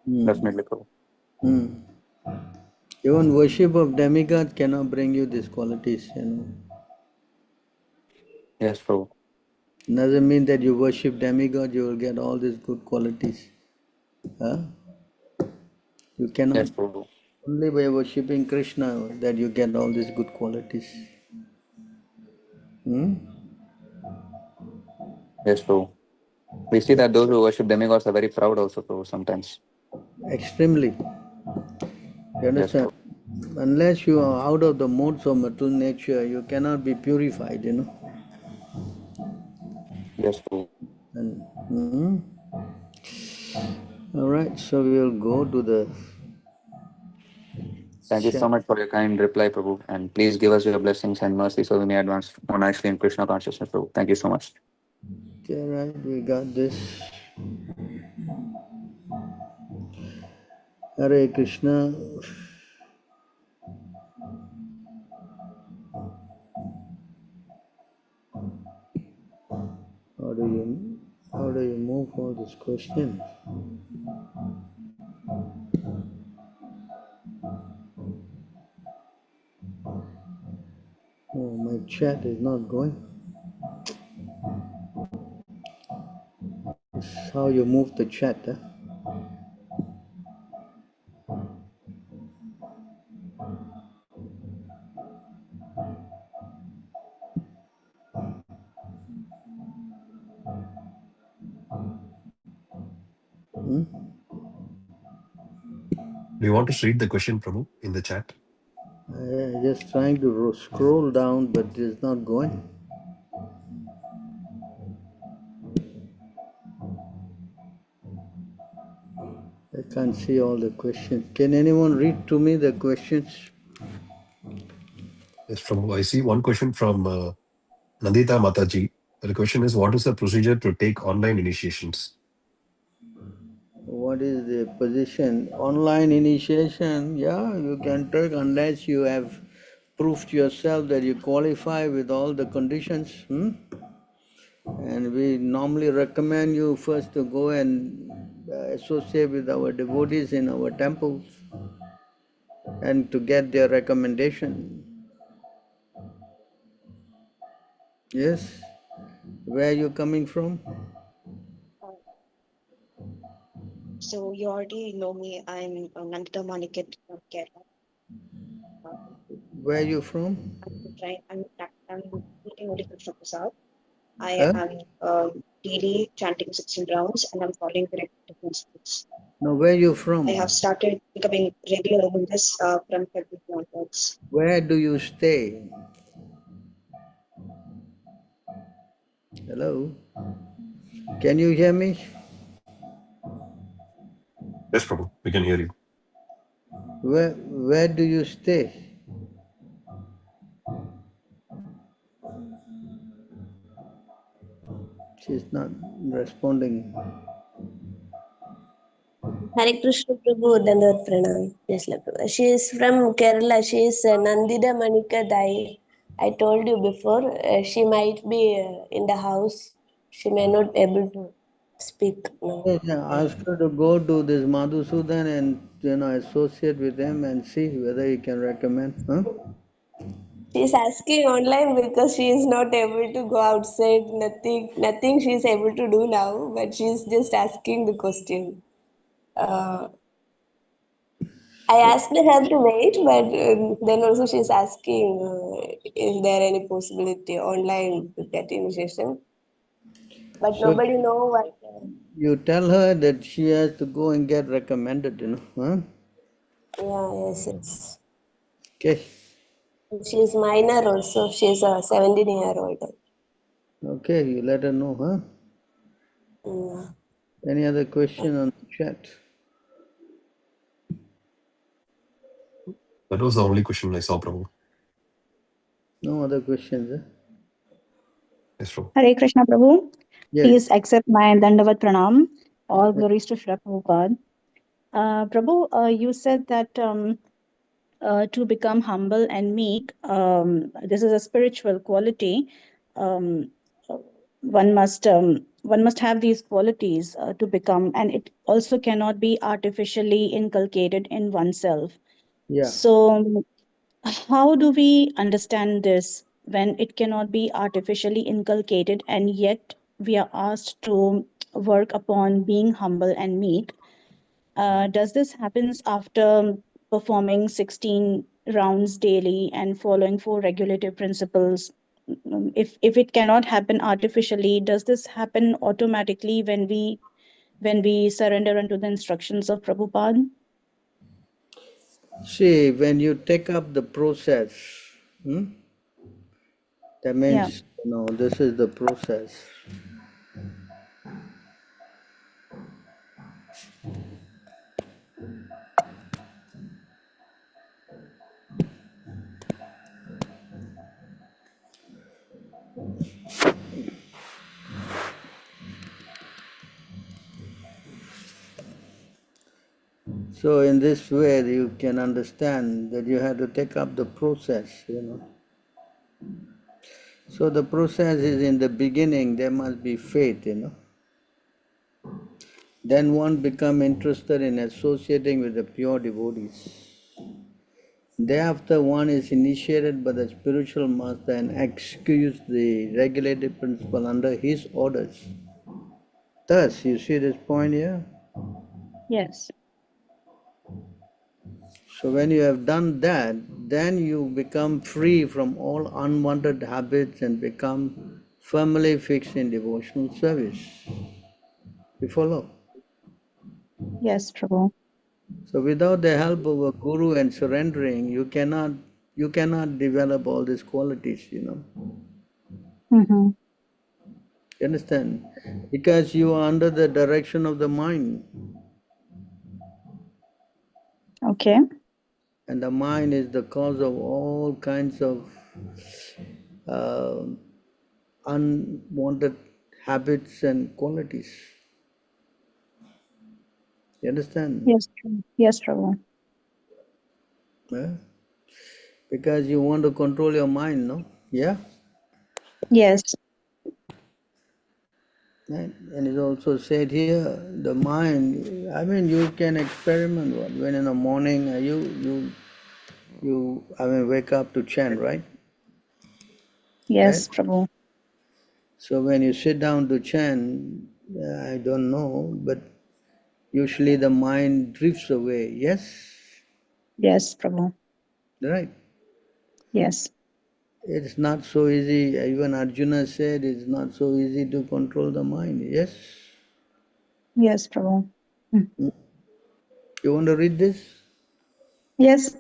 Hmm. Definitely, Prabhu. Hmm. Even worship of demigod cannot bring you these qualities. Yes, Prabhu. Doesn't mean that you worship demigod, you will get all these good qualities. Huh? You cannot. Yes, Prabhu. Only by worshipping Krishna that you get all these good qualities. Hmm? Yes, Prabhu. We see that those who worship demigods are very proud also, Prabhu, sometimes. Extremely. You Yes, understand? Prabhu. Unless you are out of the modes of material nature, you cannot be purified. Yes, Prabhu. And, all right, so we'll go to the Thank you so chat. much for your kind reply, Prabhu. And please give us your blessings and mercy so we may advance more nicely in Krishna consciousness, Prabhu. Thank you so much. Okay, right, we got this. Hare Krishna. How do you move all these questions? Oh, my chat is not going. This is how you move the chat. Huh? Hmm? Do you want to read the question, Prabhu, in the chat? I'm just trying to scroll down, but it's not going. I can't see all the questions. Can anyone read to me the questions? Yes, Prabhu. I see one question from Nandita Mataji. The question is, what is the procedure to take online initiations? What is the position? Online initiation, yeah, you can take unless you have proved yourself that you qualify with all the conditions. And we normally recommend you first to go and associate with our devotees in our temples and to get their recommendation. Yes? Where are you coming from? Uh, So you already know me. I'm Nandita Maniket from Kerala. Uh, Where are you from? I'm meeting only Krishna Prasad. I Huh? am daily chanting 16 rounds and I'm following the repetitive principles. No, where are you I from? have started becoming regular in this from February onwards. Where do you stay? Hello? Can you hear me? Yes, Prabhu. We can hear you. Where do you stay? She's not responding. Hare Krishna Prabhu, Dandavat Pranam. Yes, Prabhu. She is from Kerala. She is Nandida Manika Dai. I told you before, she might be in the house. She may not be able to speak now. Yes, ask her to go to this Madhusudan and associate with him and see whether he can recommend. Huh? She's asking online because she is not able to go outside. Nothing she is able to do now. But she's just asking the question. I asked her to wait, but then also she's asking, is there any possibility online to get initiation? But So nobody know what. you tell her that she has to go and get recommended, huh? Yeah, yes. Okay. She's minor also. She's a 17-year-old. Okay, you let her know, huh? Mm. Any other question on the chat? That was the only question I saw, Prabhu. No other questions, huh? Yes, Prabhu. Hare Krishna Prabhu. Yes. Please accept my Dandavat Pranam. All glories to Srila Prabhupada. Prabhu, you said that to become humble and meek, this is a spiritual quality. Um, one must have these qualities to become, and it also cannot be artificially inculcated in oneself. Yeah. So, how do we understand this when it cannot be artificially inculcated and yet we are asked to work upon being humble and meek? Does this happens after performing 16 rounds daily and following 4 regulative principles? If it cannot happen artificially, does this happen automatically when we surrender unto the instructions of Prabhupada? See, when you take up the process, that Yeah. means, this is the process. So in this way, you can understand that you have to take up the process. So the process is in the beginning, there must be faith. Then one become interested in associating with the pure devotees. Thereafter one is initiated by the spiritual master and executes the regulative principle under his orders. Thus, you see this point here? Yes. So when you have done that, then you become free from all unwanted habits and become firmly fixed in devotional service. You follow? Yes, Prabhu. So without the help of a guru and surrendering, you cannot develop all these qualities. Mm-hmm. You understand? Because you are under the direction of the mind, Okay. and the mind is the cause of all kinds of uh, unwanted habits and qualities. You understand? Yes, Prabhu. Yes, Prabhu. Yeah? Because you want to control your mind, no? Yeah? Yes. Right? And it's also said here, the mind, I mean, you can experiment when in the morning wake up to chant, right? Right? Yes, Prabhu. So when you sit down to chant, I don't know, but usually the mind drifts away, yes? Yes, Prabhu. Right? Yes. It's not so easy, even Arjuna said it's not so easy to control the mind, yes? Yes, Prabhu. Mm. You want to read this? Yes.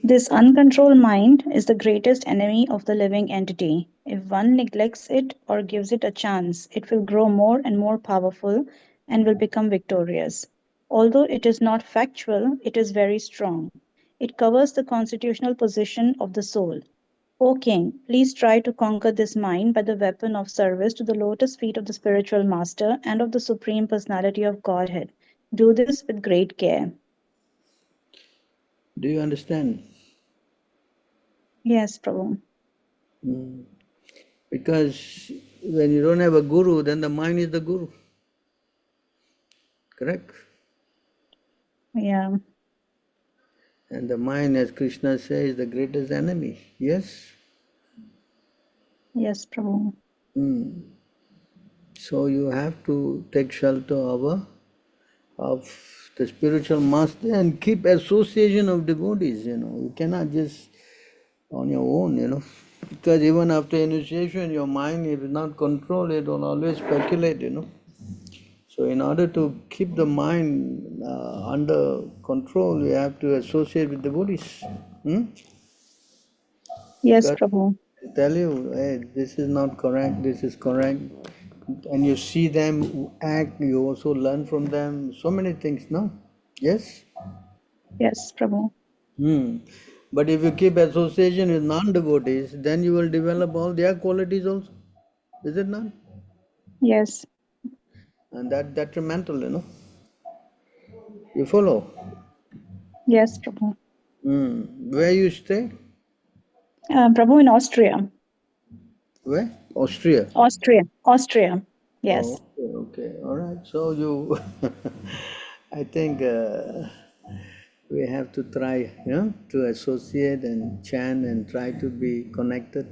This uncontrolled mind is the greatest enemy of the living entity. If one neglects it or gives it a chance, it will grow more and more powerful and will become victorious. Although it is not factual, it is very strong. It covers the constitutional position of the soul. O king, please try to conquer this mind by the weapon of service to the lotus feet of the spiritual master and of the Supreme Personality of Godhead. Do this with great care. Do you understand? Yes, Prabhu. Because when you don't have a guru, then the mind is the guru. Correct? Yeah. And the mind, as Krishna says, is the greatest enemy. Yes? Yes, Prabhu. So you have to take shelter of the spiritual master and keep association of devotees, You cannot just on your own. Because even after initiation, your mind, if not controlled, it will always speculate. So in order to keep the mind under control, you have to associate with devotees. Yes, Because Prabhu. they tell you, hey, this is not correct, this is correct. And you see them act, you also learn from them. So many things, no? Yes? Yes, Prabhu. But if you keep association with non-devotees, then you will develop all their qualities also. Is it not? Yes. And that detrimental. You follow? Yes, Prabhu. Where you stay? Prabhu in Austria. Where? Austria. Austria. Oh, Yes. okay. All right. So you, I think we have to try, to associate and chant and try to be connected.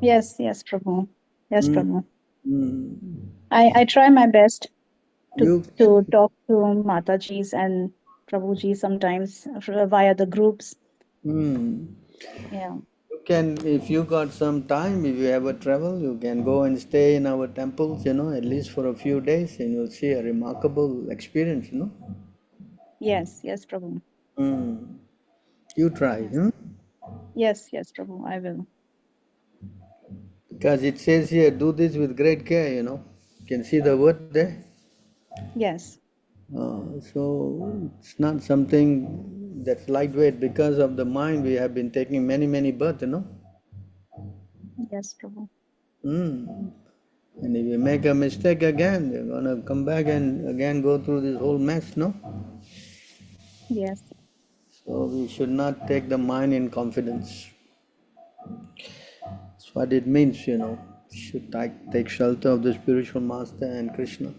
Yes, Prabhu. Yes, Mm, Prabhu. mm. I try my best to You to talk to Mataji's and Prabhuji sometimes via the groups. mm, Yeah. you can, if you got some time, if you ever travel, you can go and stay in our temples, at least for a few days, and you'll see a remarkable experience. Yes, Prabhu. Mm. You try, Yes. Yes, Prabhu. I will. Because it says here, do this with great care. You can see the word there. Yes. So it's not something that's lightweight. Because of the mind, we have been taking many, many births. Yes, Prabhu. Mm. And if you make a mistake again, you're gonna come back and again go through this whole mess, no? Yes. So we should not take the mind in confidence. That's what it means. We should take shelter of the spiritual master and Krishna.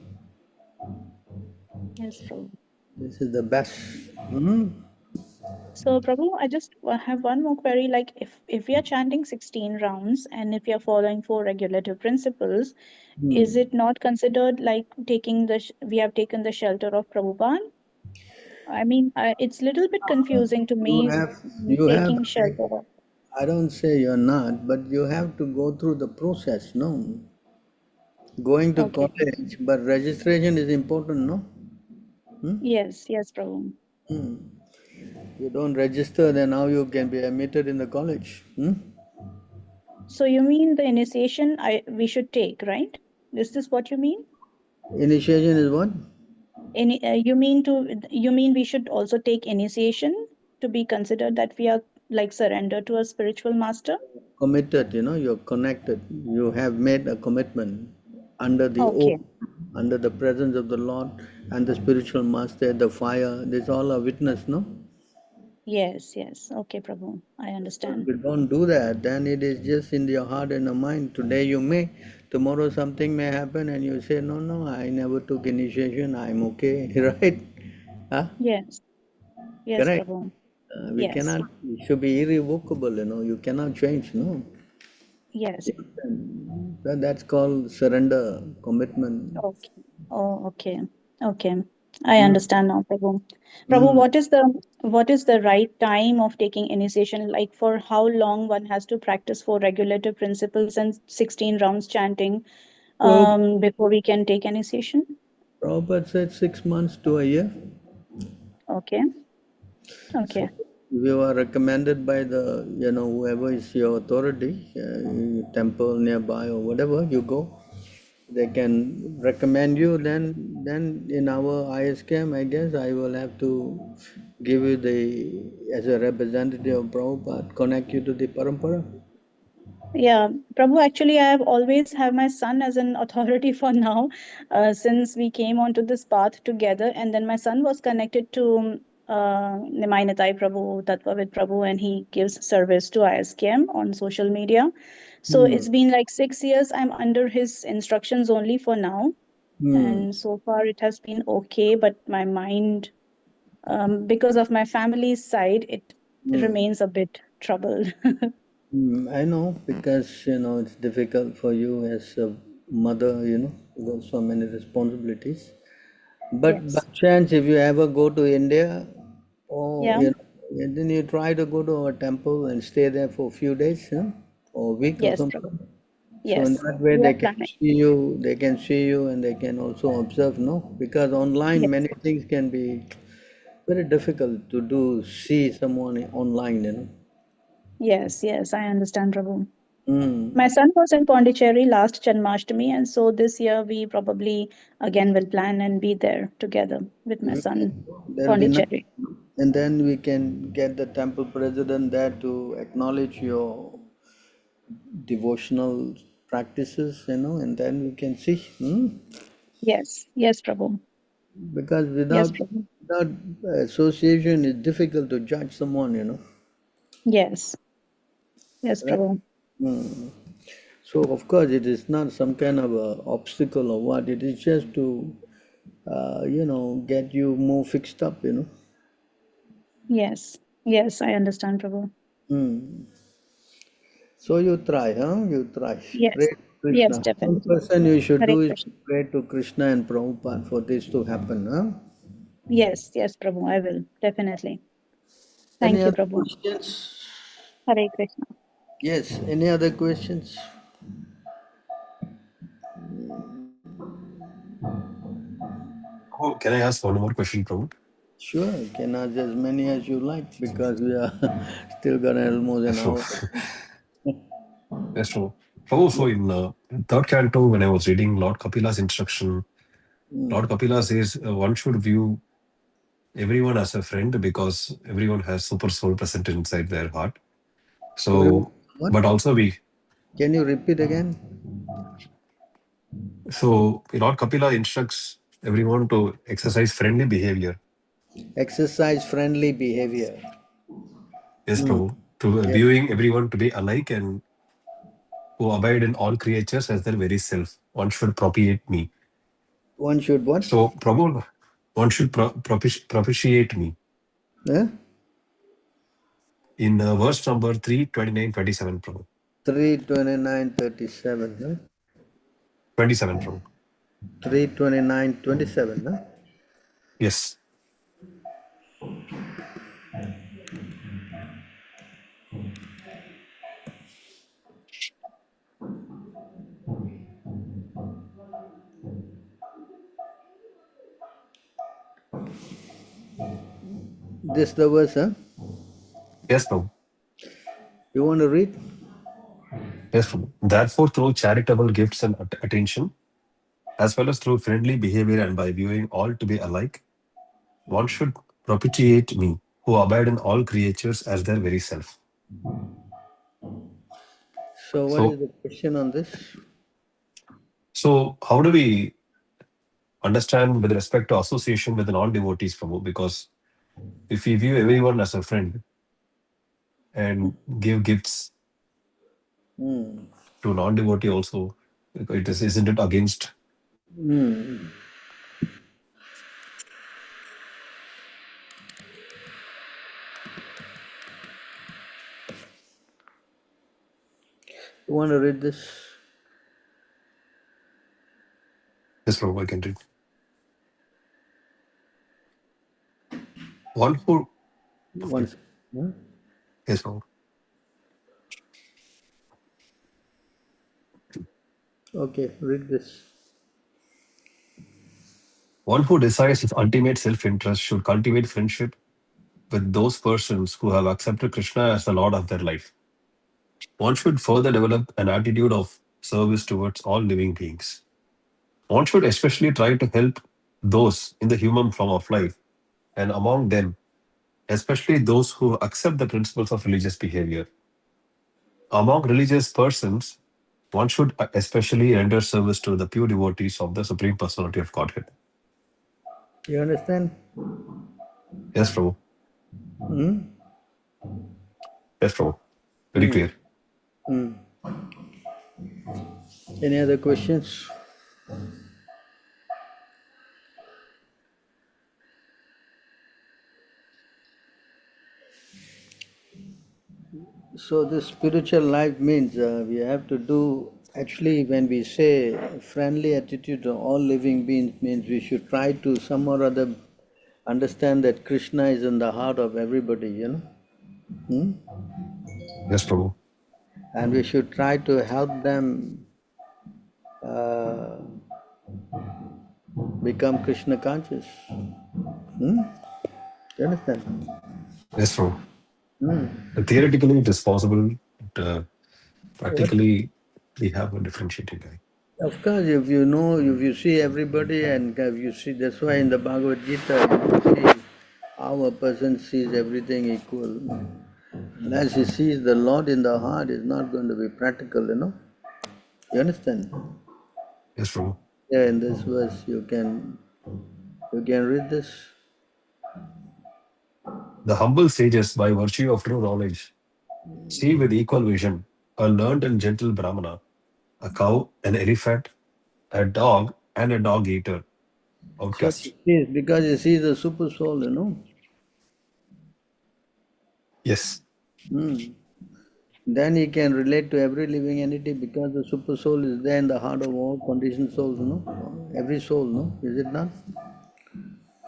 Yes, Prabhu. This is the best. So, Prabhu, I just have one more query. Like, if we are chanting 16 rounds and if we are following four regulative principles, is Hmm. it not considered like taking we have taken the shelter of Prabhupada? I mean, it's a little bit confusing to You me have, you have, taking shelter of. I don't say you're not, but you have to go through the process, no? Going to Okay. college, but registration is important, no? Yes, Prabhu. Hmm. You don't register, then how you can be admitted in the college? So you mean the initiation we should take, right? Is this what you mean? Initiation is what? You mean we should also take initiation to be considered that we are like surrender to a spiritual master? Committed, you're connected. You have made a commitment under the oath, Okay. under the presence of the Lord and the spiritual master, the fire. This all a witness, no? Yes. Okay, Prabhu. I So if understand. you don't do that, then it is just in your heart and your mind. Today you may, tomorrow something may happen and you say, no, I never took initiation, I'm okay, right? Huh? Yes. Yes, Correct. Prabhu. We Yes. cannot, it should be irrevocable, you cannot change, no? Yes. That's called surrender, commitment. Okay. Oh, okay. Okay. I Mm, understand now, Prabhu. Prabhu, mm. what is the right time of taking initiation? Like for how long one has to practice for regulative principles and 16 rounds chanting Prabhupada before we can take initiation? Prabhupada said 6 months to a year. Okay. So Okay. if you are recommended by the, whoever is your authority, temple nearby or whatever, you go. They can recommend you. Then in our ISKM, I guess I will have to give you as a representative of Prabhupada, connect you to the parampara. Yeah, Prabhu, actually, I have always have my son as an authority for now, since we came onto this path together. And then my son was connected to Nimai Nitai Prabhu, Tattvavid Prabhu, and he gives service to ISKM on social media. So Hmm. it's been like 6 years. I'm under his instructions only for now. Hmm. And so far it has been okay, but my mind because of my family's side, it remains a bit troubled. I know, because it's difficult for you as a mother, you got so many responsibilities. But by Yes. chance, if you ever go to India, or Yeah. and then you try to go to a temple and stay there for a few days, or a week or Yes, something. Prabhu. So in Yes. that way, We are they can planning. see you, and they can also observe, no? Because online, Yes. many things can be very difficult to do. See someone online. Yes. Yes. I understand, Prabhu. Mm. My son was in Pondicherry last Janmashtami, and so this year we probably again will plan and be there together with my son, That'll be nice. Pondicherry. And then we can get the temple president there to acknowledge your devotional practices, and then we can see. Yes. Yes, Prabhu. Because Yes, without Prabhu. without association, it's difficult to judge someone. Yes. Yes, Right? Prabhu. Mm. So of course, it is not some kind of a obstacle or what. It is just to, get you more fixed up. Yes. Yes, I understand, Prabhu. Mm. So you try, huh? You try. Pray Yes. to Yes, Krishna. One definitely. person you should Hare do is Krishna. pray to Krishna and Prabhupada for this to happen, huh? Yes. Yes, Prabhu. I will. Definitely. Any Thank you, other Prabhu. questions? Hare Krishna. Yes, any other questions? Oh, can I ask one more question, Prabhu? Sure, you can ask as many as you like, because we are still got almost an Yes, Prabhu. hour. Yes, Prabhu. Prabhu, so in third canto, when I was reading Lord Kapila's instruction, Lord Kapila says one should view everyone as a friend because everyone has super soul present inside their heart. Everyone, So, what? but also Can you repeat again? so Lord Kapila instructs everyone to exercise friendly behavior. Exercise friendly behavior. Yes, Prabhu. To Yeah. viewing everyone to be alike and who abide in all creatures as their very self. One should propitiate me. One should what? So, Prabhu, one should propitiate me. Yeah? In verse number 3:29-27, Prabhu. 3:29:37, huh? 27, Prabhu. 3:29:27, huh? Yes. This the verse, huh? Yes, Prabhu. You want to read? Yes, Prabhu. Therefore, through charitable gifts and attention, as well as through friendly behavior and by viewing all to be alike, one should propitiate me, who abide in all creatures as their very self. So what is So, the question on this? so how do we understand with respect to association with the non-devotees, Prabhu? Because if we view everyone as a friend and give gifts Hmm. to non-devotee also, isn't it against? Hmm. You want to read this? Yes, Prabhu, I can read. One who, Once. Huh? yes, Prabhu. Okay, read this. One who desires his ultimate self-interest should cultivate friendship with those persons who have accepted Krishna as the Lord of their life. One should further develop an attitude of service towards all living beings. One should especially try to help those in the human form of life, and among them, especially those who accept the principles of religious behavior. Among religious persons, one should especially render service to the pure devotees of the Supreme Personality of Godhead. You understand? Yes, Prabhu. Hmm? Yes, Prabhu. Very Hmm. clear. Hmm. Any other questions? So this spiritual life means we have to do, actually when we say friendly attitude to all living beings means we should try to some or other understand that Krishna is in the heart of everybody, you know. Hmm? Yes, Prabhu. And we should try to help them uh, become Krishna conscious. Hmm? You understand? Yes, Prabhu. Hmm. Theoretically, it is possible, but What? practically, we have a differentiating line. Of course, if you know, if you see everybody and if you see, that's why in the Bhagavad Gita, you see how a person sees everything equal. And as he sees the Lord in the heart, it's not going to be practical, you know. You understand? Yes, Prabhu. Yeah, in this verse, you can read this. The humble sages, by virtue of true knowledge, see with equal vision a learned and gentle Brahmana, a cow, an elephant, a dog, and a dog eater, So outcast. he sees, because he sees the super soul, you know. Yes, Hmm. Then he can relate to every living entity because the super soul is there in the heart of all conditioned souls, you know. Every soul, no? Is it not?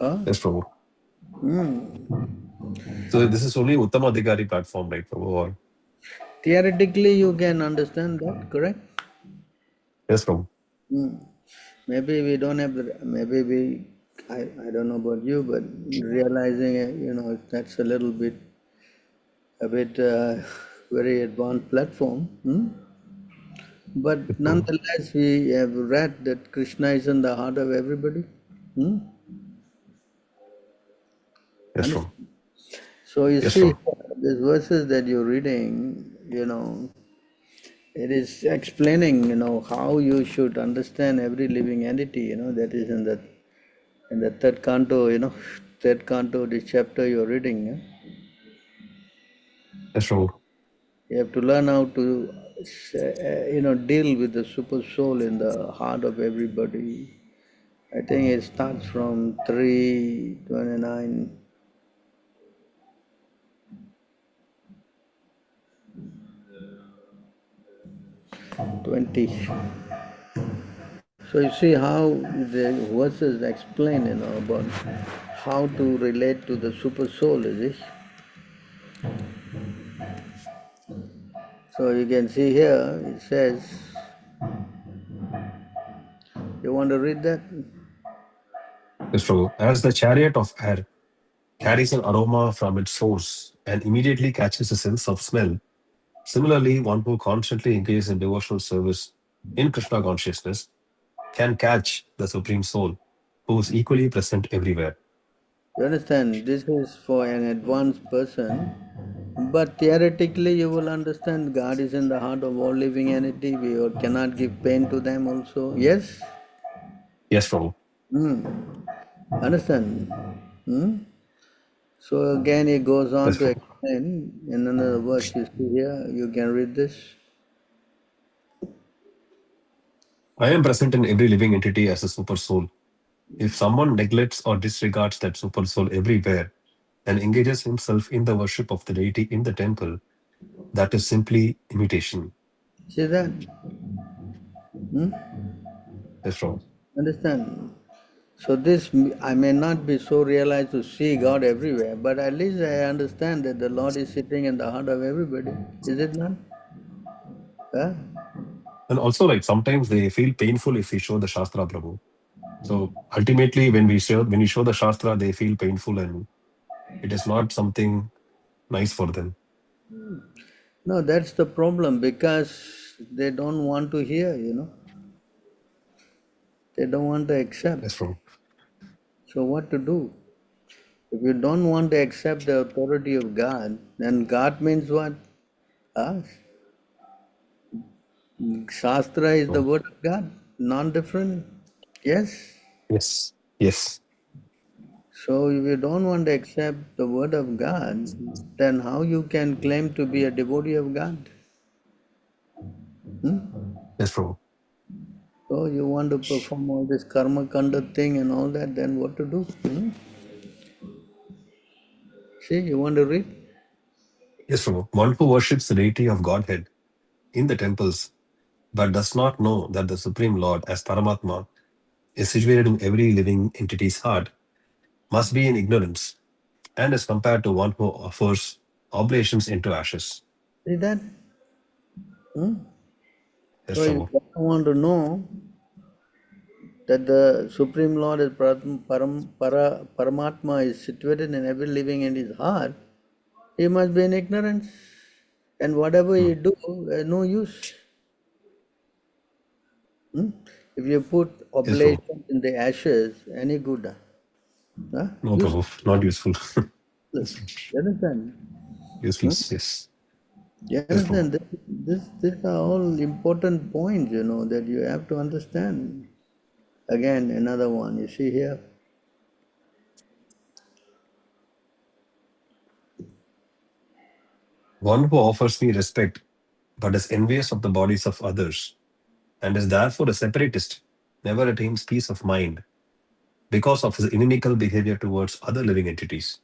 Huh? yes, Prabhu. Hmm. So this is only Uttama Adhikari platform, right, Prabhu? Or Theoretically, you can understand that, correct? yes, Prabhu. Hmm. Maybe we don't have the, maybe we, I don't know about you, but realizing, you know, that's a bit very advanced platform. Hmm? Yes, But Prabhu. nonetheless, we have read that Krishna is in the heart of everybody. Hmm? Yes, Prabhu. Understand? So you Yes, see, Prabhu. these verses that you're reading, you know, it is explaining, you know, how you should understand every living entity, you know, that is in the third canto, you know, third canto, this chapter you're reading. Yes, Prabhu. You have to learn how to, you know, deal with the super soul in the heart of everybody. I think it starts from 329, 20. So you see how the verses explain, you know, about how to relate to the super soul, is it? So you can see here, it says, you want to read that? Yes, Prabhu. As the chariot of air carries an aroma from its source and immediately catches a sense of smell, similarly, one who constantly engages in devotional service in Krishna consciousness can catch the Supreme Soul, who is equally present everywhere. You understand, this is for an advanced person, but theoretically you will understand God is in the heart of all living entity. We cannot give pain to them also. Yes? Yes, Prabhu. Hmm. Understand? Hmm? So again he goes on Yes, to Prabhu. explain in another verse you see here, you can read this. I am present in every living entity as a super soul. If someone neglects or disregards that super soul everywhere and engages himself in the worship of the deity in the temple, that is simply imitation. See that? Hmm? Yes, Prabhu. Understand? So this, I may not be so realized to see God everywhere, but at least I understand that the Lord is sitting in the heart of everybody. Is it not? Huh? And also, like sometimes they feel painful if we show the Shastra, Prabhu. So ultimately, when we show the Shastra, they feel painful and it is not something nice for them. No, that's the problem because they don't want to hear, you know. They don't want to accept. Yes, Prabhu. So what to do? If you don't want to accept the authority of God, then God means what? Us. Shastra is the Oh, word of God, non-different. Yes? yes. Yes. So if you don't want to accept the word of God, then how you can claim to be a devotee of God? Hmm? Yes, Prabhu. So you want to perform all this karma kanda thing and all that, then what to do? Hmm? See, you want to read? Yes, Prabhu. One who worships the deity of Godhead in the temples but does not know that the Supreme Lord, as Paramatma, is situated in every living entity's heart must be in ignorance and is compared to one who offers oblations into ashes. See that? Hmm? Yes, So if Prabhu. you want to know that the Supreme Lord is Paramatma is situated in every living in his heart, he must be in ignorance. And whatever Hmm. you do, no use. Hmm? If you put Yes, Prabhu. oblation in the ashes, any good? Huh? No, Useless. Prabhu. Not useful. Yes, You understand? Hmm? useless. Yes. You Yes, Prabhu. understand? These are all important points, that you have to understand. Again, another one. You see here. One who offers me respect but is envious of the bodies of others and is therefore a separatist never attains peace of mind because of his inimical behavior towards other living entities.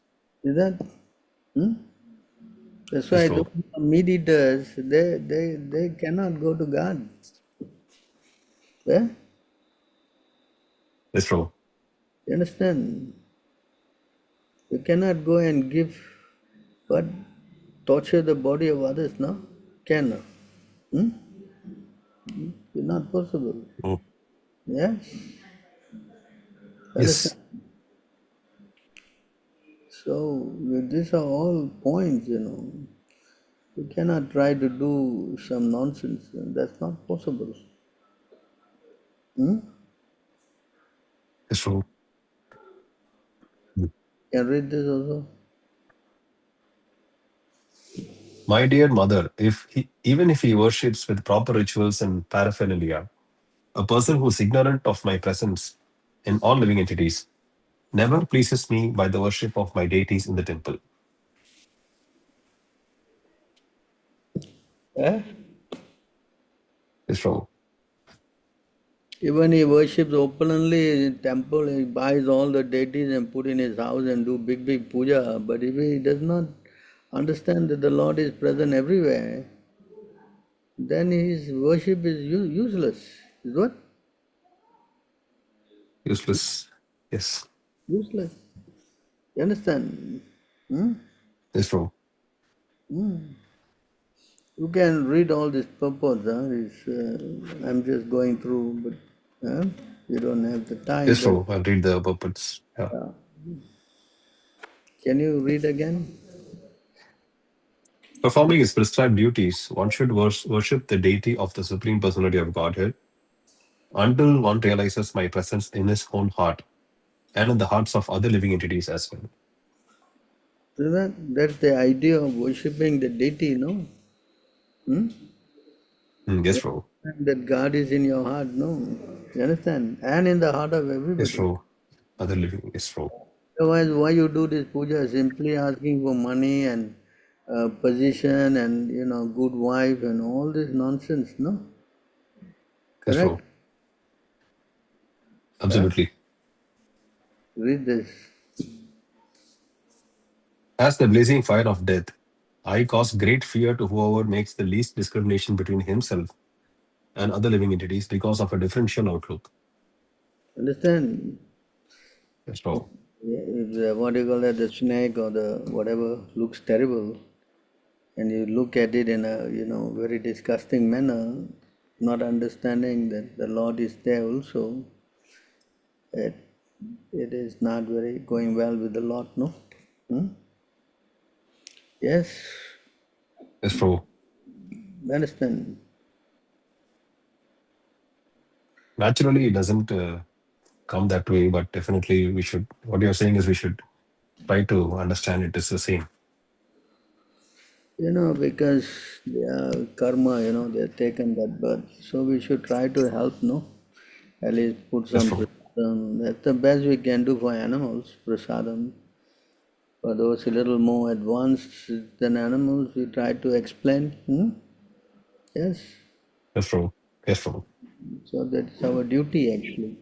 See that? Hmm? That's Yes, why those Prabhu. meat eaters, they cannot go to God. Yeah? Yes, Prabhu. You understand? You cannot go and give, but torture the body of others, no? Cannot. Hmm? It's not possible. Oh, Yes? Understand? yes. So these are all points. You cannot try to do some nonsense. That's not possible. Hmm? Yes, Prabhu. Can read this also? My dear mother, even if he worships with proper rituals and paraphernalia, a person who is ignorant of my presence in all living entities never pleases me by the worship of my deities in the temple. Eh? Yes, Prabhu. Even he worships openly in temple, he buys all the deities and put in his house and do big puja. But if he does not understand that the Lord is present everywhere, then his worship is useless. Is what? Useless. Yes. Useless. You understand? Hmm? Yes, Prabhu. You can read all this purport. I'm just going through, but you don't have the time. Yes, But Prabhu. I'll read the purports. Yeah. can you read again? Performing his prescribed duties, one should worship the deity of the Supreme Personality of Godhead until one realizes my presence in his own heart and in the hearts of other living entities as well. So that's the idea of worshipping the deity, no? Hmm? Yes, Prabhu. And that God is in your heart, no? You understand? And in the heart of Yes, everybody. Prabhu. Other living. Yes, Prabhu. Otherwise, why you do this puja? Simply asking for money and position and good wife and all this nonsense, no? Yes, Prabhu. Correct? Huh? Absolutely. Read this. As the blazing fire of death, I cause great fear to whoever makes the least discrimination between himself and other living entities because of a differential outlook. Understand? Yes, Prabhu. If what do you call that, the snake or the whatever looks terrible, and you look at it in a very disgusting manner, not understanding that the Lord is there also, it, it is not very going well with the Lord, no? Hmm? Yes, Yes, Prabhu. understand. Naturally, it doesn't come that way, but definitely we should. What you're saying is we should try to understand it is the same. Because their karma, they've taken that birth. So we should try to help, no? At least put Yes, some Prabhu. prasadam. That's the best we can do for animals, prasadam. For those a little more advanced than animals, we try to explain. Yes, Yes, Prabhu. Yes, Prabhu. so that's our duty actually.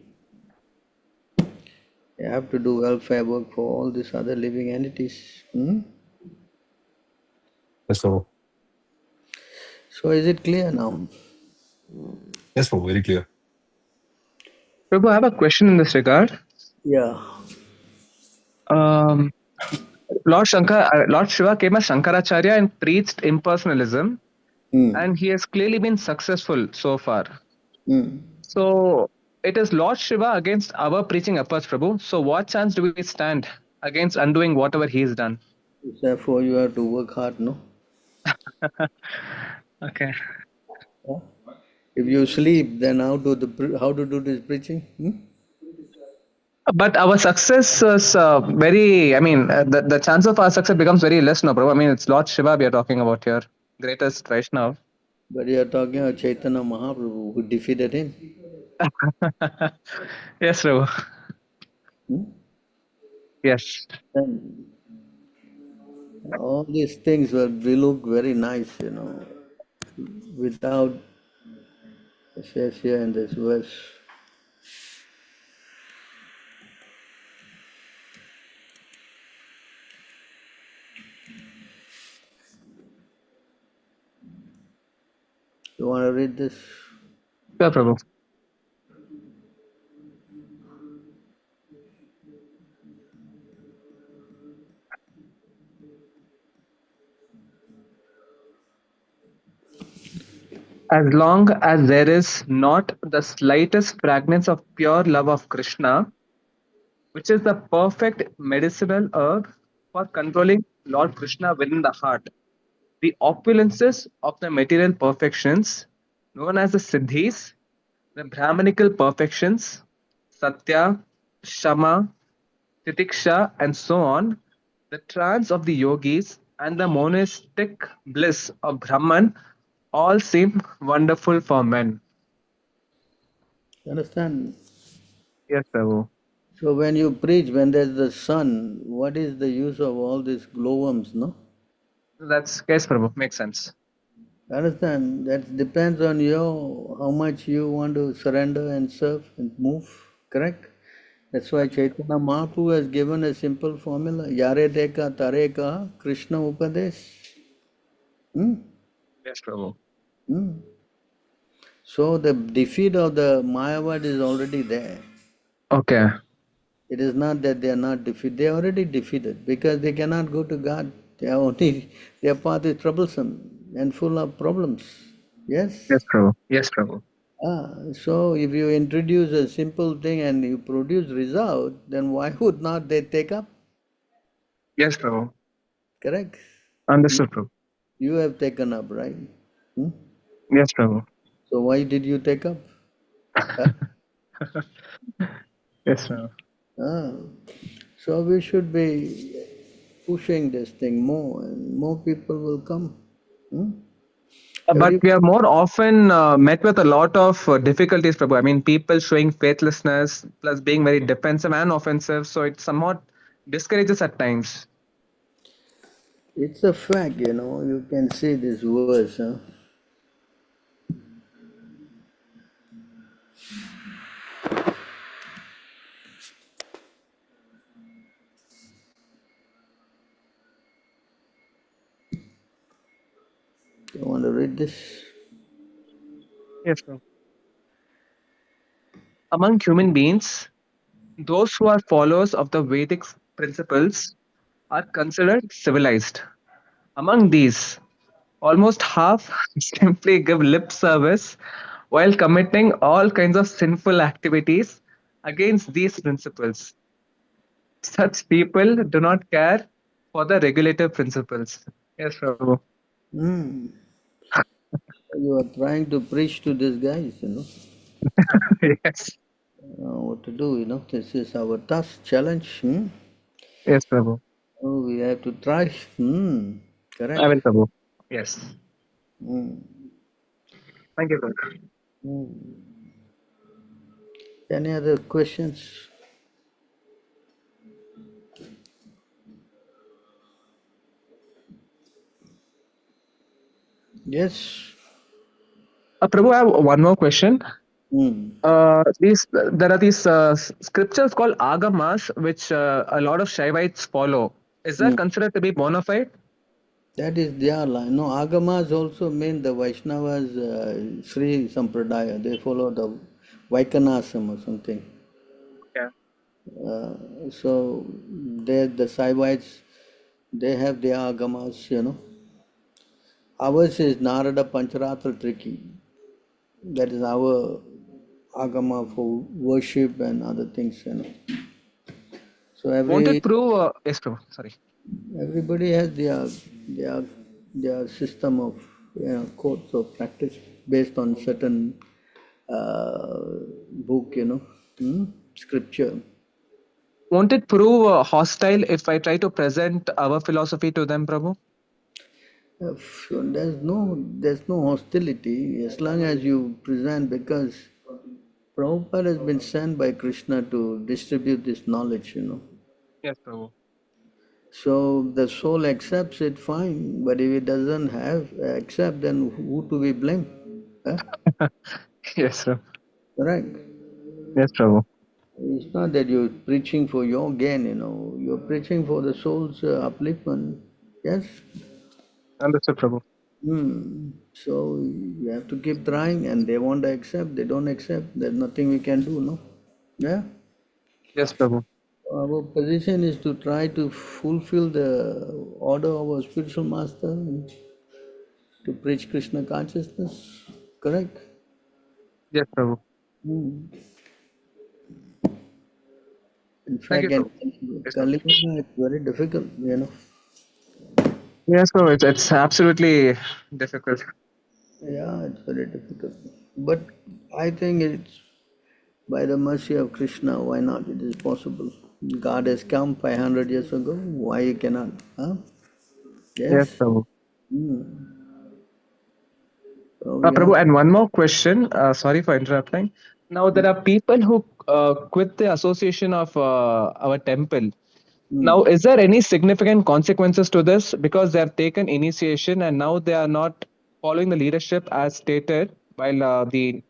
You have to do welfare work for all these other living entities. Yes, Prabhu. So is it clear now? Yes, Prabhu, very clear. Prabhu, I have a question in this regard. Yeah. Um, Lord Shiva came as Shankaracharya and preached impersonalism, Hmm. and he has clearly been successful so far. Hmm. So it is Lord Shiva against our preaching efforts, Prabhu. So what chance do we stand against undoing whatever he has done? Therefore, you have to work hard, no? Okay. Yeah. If you sleep, then how to do this preaching? Hmm? But our success is very, I mean, the chance of our success becomes very less now, Prabhu. I mean, it's Lord Shiva we are talking about here, greatest Vaishnav. But you are talking about Chaitanya Mahaprabhu who defeated him. Yes, Prabhu. Hmm? Yes. And all these things will look very nice, without, it says here in this verse. You want to read this? Sure, Prabhu. As long as there is not the slightest fragments of pure love of Krishna, which is the perfect medicinal herb for controlling Lord Krishna within the heart, the opulences of the material perfections, known as the siddhis, the Brahmanical perfections, Satya, Shama, Titiksha, and so on, the trance of the yogis, and the monastic bliss of Brahman all seem wonderful for men. You understand? Yes, Prabhu. So when you preach, when there's the sun, what is the use of all these glowworms, no? That's yes, Prabhu. Makes sense. Understand? That depends on you, how much you want to surrender and serve and move, correct? That's why Chaitanya Mahaprabhu has given a simple formula, Yare Deka Tareka Krishna Upadesh. Hmm? Yes, Prabhu. Hmm. So the defeat of the Mayavad is already there. Okay. It is not that they are not defeated, they are already defeated because they cannot go to God. They are only, their path is troublesome and full of problems. Yes? Yes, Prabhu. Yes, Prabhu. So if you introduce a simple thing and you produce result, then why would not they take up? Yes, Prabhu. Correct? You, Understood, Prabhu. you have taken up, right? Hmm? Yes, Prabhu. So why did you take up? Huh? Yes, Prabhu. Ah, so we should be pushing this thing more and more people will come. Hmm? But Every, we are more often met with a lot of difficulties, Prabhu. I mean, people showing faithlessness, plus being very defensive and offensive. So it somewhat discourages at times. it's a fact, you can see this verse. Huh? You want to read this? Yes, Prabhu. Among human beings, those who are followers of the Vedic principles are considered civilized. Among these, almost half simply give lip service while committing all kinds of sinful activities against these principles. Such people do not care for the regulative principles. Yes, Prabhu. Hmm. You are trying to preach to these guys. Yes. What to do, this is our task, challenge. Hmm? Yes, Prabhu. Oh, we have to try. Hmm. I Correct. will, Prabhu. Yes. Hmm. Thank you, Prabhu. Hmm. Any other questions? Yes. Prabhu, I have one more question. Hmm. There are these scriptures called agamas, which a lot of Shaivites follow. Is that Hmm. considered to be bona fide? That is their line. No, Agamas also mean the Vaishnavas, Sri Sampradaya. They follow the Vaikanasam or something. Yeah. So they, the Saivites, they have their Agamas, you know. Ours is Narada Pancharatra Triki. That is our Agama for worship and other things, you know. So Won't it prove? Yes, Prabhu. Sorry. everybody has their their system of, you know, codes of practice based on certain book, you know, scripture. Won't it prove hostile if I try to present our philosophy to them, Prabhu? Sure, there's no hostility as long as you present, because Prabhupada has been sent by Krishna to distribute this knowledge, you know. Yes, Prabhu. So the soul accepts it, fine, but if it doesn't accept, then who do we blame? Huh? Yes, sir. Correct. Yes, Prabhu. It's not that you're preaching for your gain, you know. You're preaching for the soul's upliftment. Yes. Understood, Prabhu. So you have to keep trying, and they want to accept. They don't accept. There's nothing we can do, no. Yeah. Yes, Prabhu. Our position is to try to fulfill the order of our spiritual master and to preach Krishna consciousness. Correct. Yes, Prabhu. In Thank fact, you, in Prabhu. Yes, Prabhu. Kali Yuga, it's very difficult, you know. Yes, Prabhu. It's absolutely difficult. Yeah, it's very difficult. But I think it's by the mercy of Krishna, why not? It is possible. God has come 500 years ago, why you cannot? Huh? Yes, Yes? Prabhu. So we have Prabhu, and one more question. Sorry for interrupting. Now, there are people who quit the association of our temple. Now, is there any significant consequences to this because they have taken initiation and now they are not following the leadership as stated while the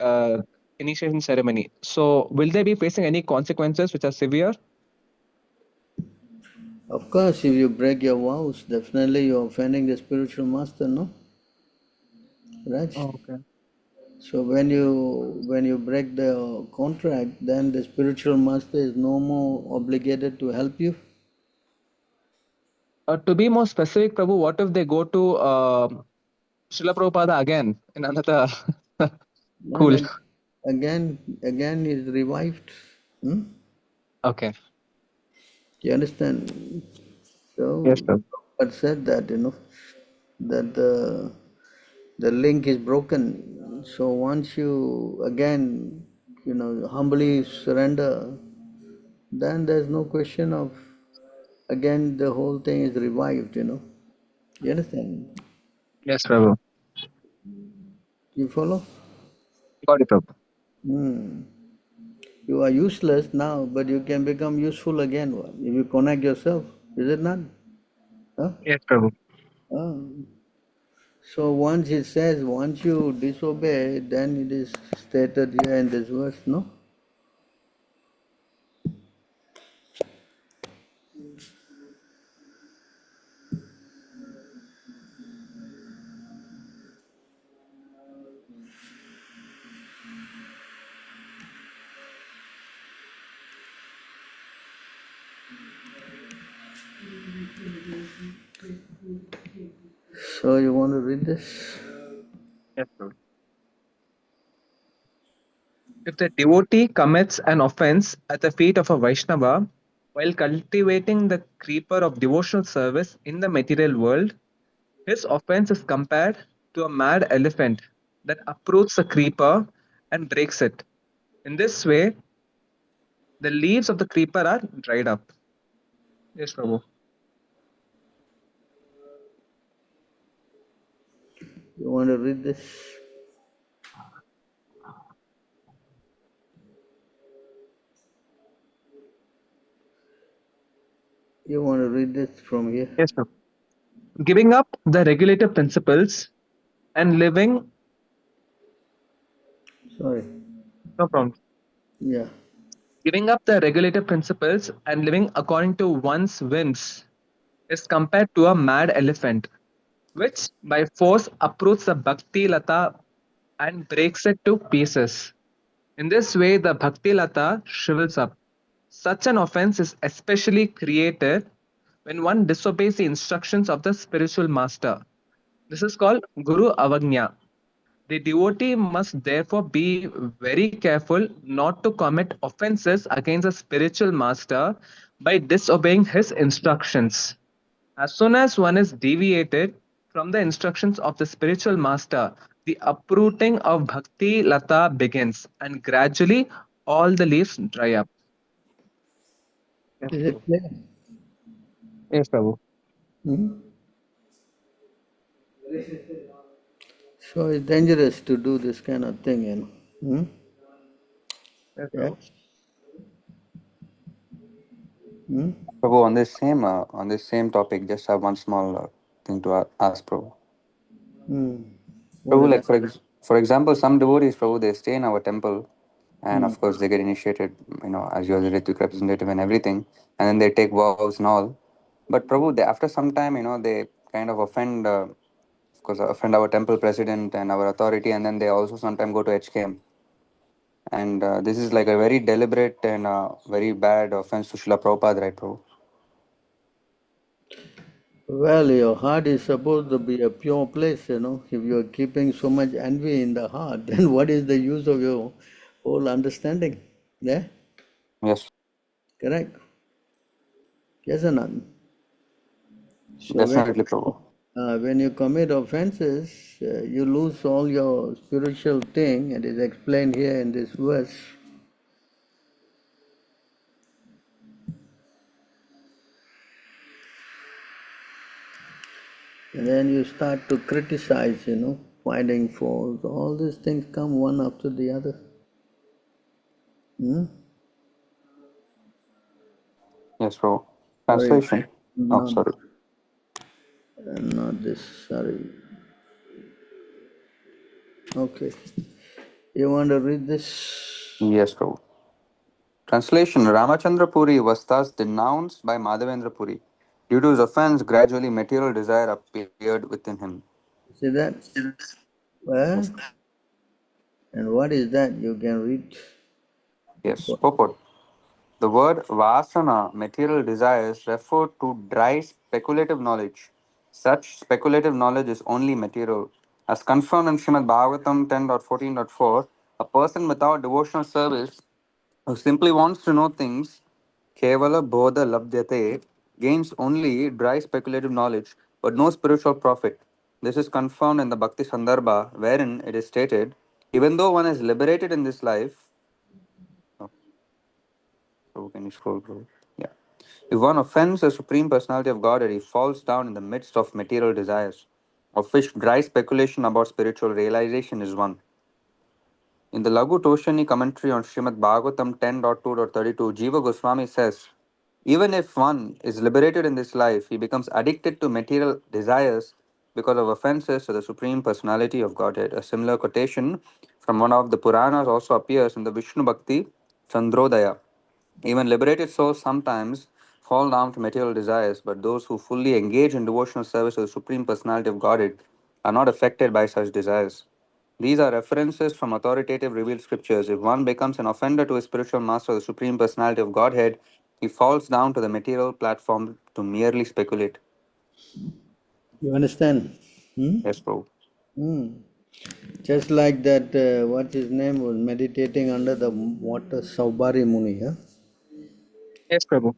initiation ceremony? So, will they be facing any consequences which are severe? Of course, if you break your vows, definitely you're offending the spiritual master, no? Right? Oh, okay. So when you break the contract, then the spiritual master is no more obligated to help you. To be more specific, Prabhu, what if they go to Srila Prabhupada again in another No, school? then again is revived. Okay. You understand? Yes, So Prabhu. God said that, you know, that the link is broken. So once you again, you know, humbly surrender, then there's no question of, again the whole thing is revived, you know. You understand? Yes, Prabhu. You follow? Got it, Prabhu. You are useless now, but you can become useful again if you connect yourself. Is it not? Huh? Yes, Prabhu. Ah. So once it says, once you disobey, then it is stated here in this verse, no? So you want to read this? Yes, Prabhu. If the devotee commits an offense at the feet of a Vaishnava while cultivating the creeper of devotional service in the material world, his offense is compared to a mad elephant that uproots the creeper and breaks it. In this way, the leaves of the creeper are dried up. Yes, Prabhu. You want to read this? You want to read this from here? Yes, Prabhu. Giving up the regulative principles and living, Sorry. no problem. Yeah. Giving up the regulative principles and living according to one's whims is compared to a mad elephant which by force uproots the Bhakti Lata and breaks it to pieces. In this way, the Bhakti Lata shrivels up. Such an offense is especially created when one disobeys the instructions of the spiritual master. This is called Guru Avagnya. The devotee must therefore be very careful not to commit offenses against the spiritual master by disobeying his instructions. As soon as one is deviated from the instructions of the spiritual master, the uprooting of Bhakti Lata begins, and gradually all the leaves dry up. Yes, Is Prabhu. it clear? Yes, Prabhu. Hmm? So it's dangerous to do this kind of thing, you know. Hmm? Yes, Yeah. Prabhu. Hmm? Prabhu, on this same topic, just have one small thing to ask, Prabhu. Hmm. What Prabhu, is like that? for example, some devotees, Prabhu, they stay in our temple, and Hmm. of course they get initiated, as you are the Ritik representative and everything, and then they take vows and all. But Prabhu, after some time, they kind of offend, of course, offend our temple president and our authority, and then they also sometimes go to HKM. And this is like a very deliberate and very bad offense to Srila Prabhupada, right, Prabhu? Well, your heart is supposed to be a pure place, you know. If you are keeping so much envy in the heart, then what is the use of your whole understanding? Yeah? Yes, Correct? Yes or not? So definitely, Prabhu. when you commit offenses, you lose all your spiritual thing. It is explained here in this verse. And then you start to criticize, you know, finding faults. All these things come one after the other. Hmm? Yes, Prabhu. Sorry, Translation. Oh, not, sorry. not this, sorry. Okay. You want to read this? Yes, Prabhu. Translation: Ramachandra Puri was thus denounced by Madhavendra Puri. Due to his offense, gradually material desire appeared within him. See that? Yes, Well, and what is that? You can read. yes. Purport. The word vasana, material desires, refer to dry speculative knowledge. Such speculative knowledge is only material. As confirmed in Srimad Bhagavatam 10.14.4, a person without devotional service who simply wants to know things, kevala bodha labdhyate, gains only dry speculative knowledge, but no spiritual profit. This is confirmed in the Bhakti Sandarbha, wherein it is stated, even though one is liberated in this life, oh, so can you scroll, bro? Yeah. If one offends the Supreme Personality of Godhead, he falls down in the midst of material desires, of which dry speculation about spiritual realization is one. In the Lagu Toshani commentary on Srimad Bhagavatam 10.2.32, Jiva Goswami says, even if one is liberated in this life, he becomes addicted to material desires because of offenses to the Supreme Personality of Godhead. A similar quotation from one of the Puranas also appears in the Vishnu Bhakti Chandrodaya. Even liberated souls sometimes fall down to material desires, but those who fully engage in devotional service to the Supreme Personality of Godhead are not affected by such desires. These are references from authoritative revealed scriptures. If one becomes an offender to his spiritual master, the Supreme Personality of Godhead, he falls down to the material platform to merely speculate. You understand? Hmm? Yes, Prabhu. Hmm. Just like that, what his name was meditating under the water, Saubari Muni. Huh? Yes, Prabhu.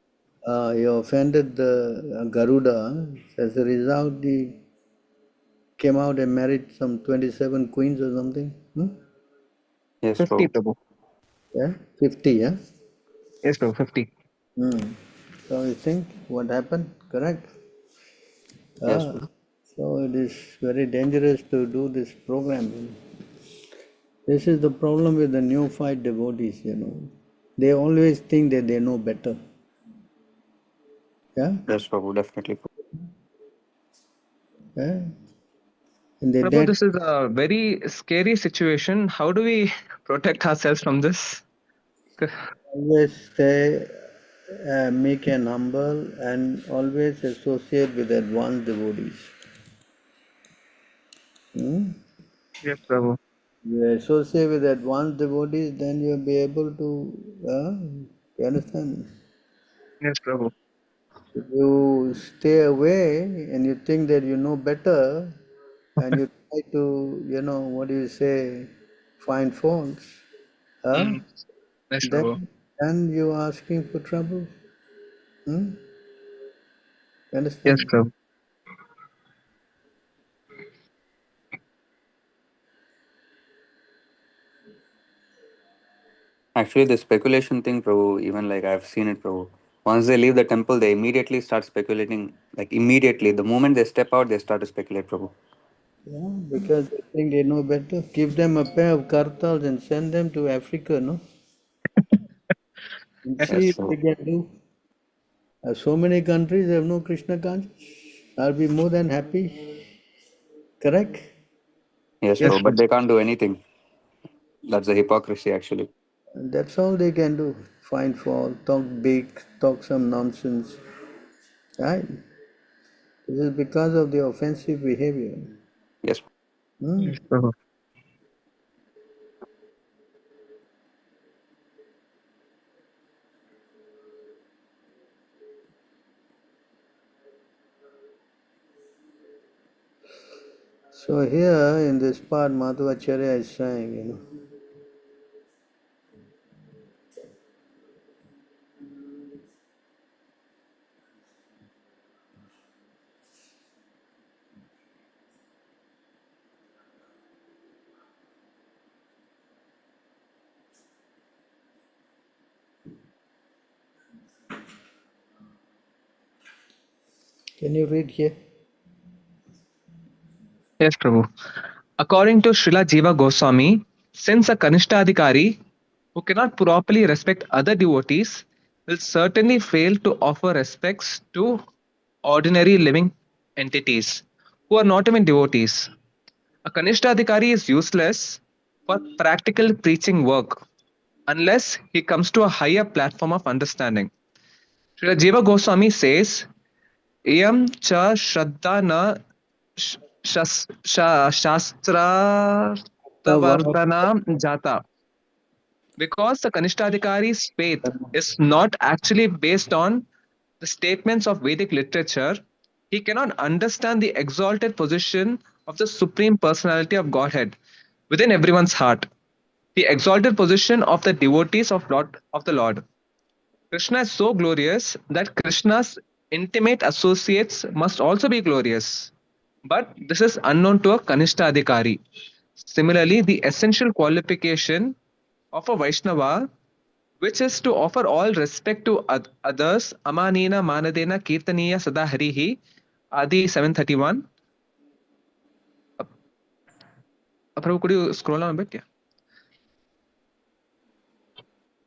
He offended the Garuda. As a result, he came out and married some 27 queens or something. Hmm? Yes, 50, Prabhu. Prabhu. Yeah, 50. Yeah. Yes, Prabhu, 50. Hmm. So you think what happened? Correct. Yes, Ah, Prabhu. so it is very dangerous to do this program. This is the problem with the neophyte devotees, you know. They always think that they know better. Yeah? Yes, Prabhu, definitely. Yeah? And they Prabhu, that this is a very scary situation. How do we protect ourselves from this? always stay meek and humble and always associate with advanced devotees. Hmm? Yes, Prabhu. You associate with advanced devotees, then you'll be able to, you understand? Yes, Prabhu. If you stay away and you think that you know better, and you try to, what do you say, find faults, huh? Mm. Yes, Prabhu. then you're asking for trouble. Hmm? You Yes, understand? Prabhu. Actually, the speculation thing, Prabhu, even like I've seen it, Prabhu. Once they leave the temple, they immediately start speculating. Like immediately, the moment they step out, they start to speculate, Prabhu. Yeah, because they think they know better. Give them a pair of kartals and send them to Africa, no? And see Yes, if they Prabhu. can do. So many countries have no Krishna conscious. I'll be more than happy. Correct? Yes, Yes. Yes, Prabhu. But Prabhu. they can't do anything. That's the hypocrisy, actually. That's all they can do. Find fault, talk big, talk some nonsense. Right? This is because of the offensive behavior. Yes. Hmm? Yes, Prabhu. So here in this part, Madhvacharya is saying, can you read here? Yes, Prabhu. According to Srila Jiva Goswami, since a Kanishtadhikari who cannot properly respect other devotees will certainly fail to offer respects to ordinary living entities who are not even devotees. A Kanishtadhikari is useless for practical preaching work unless he comes to a higher platform of understanding. Srila Jiva Goswami says, Iyam cha shraddha na sh- shastrarthavardhana jata. Because the Kanishtadhikari's faith is not actually based on the statements of Vedic literature, he cannot understand the exalted position of the Supreme Personality of Godhead within everyone's heart, the exalted position of the devotees of the Lord. Krishna is so glorious that Krishna's intimate associates must also be glorious. But this is unknown to a Kanishta Adhikari. Similarly, the essential qualification of a Vaishnava, which is to offer all respect to others, Amanina Manadena Kirtaniya Sada Harihi, Adi 731. Prabhu, could you scroll down a bit? Yeah.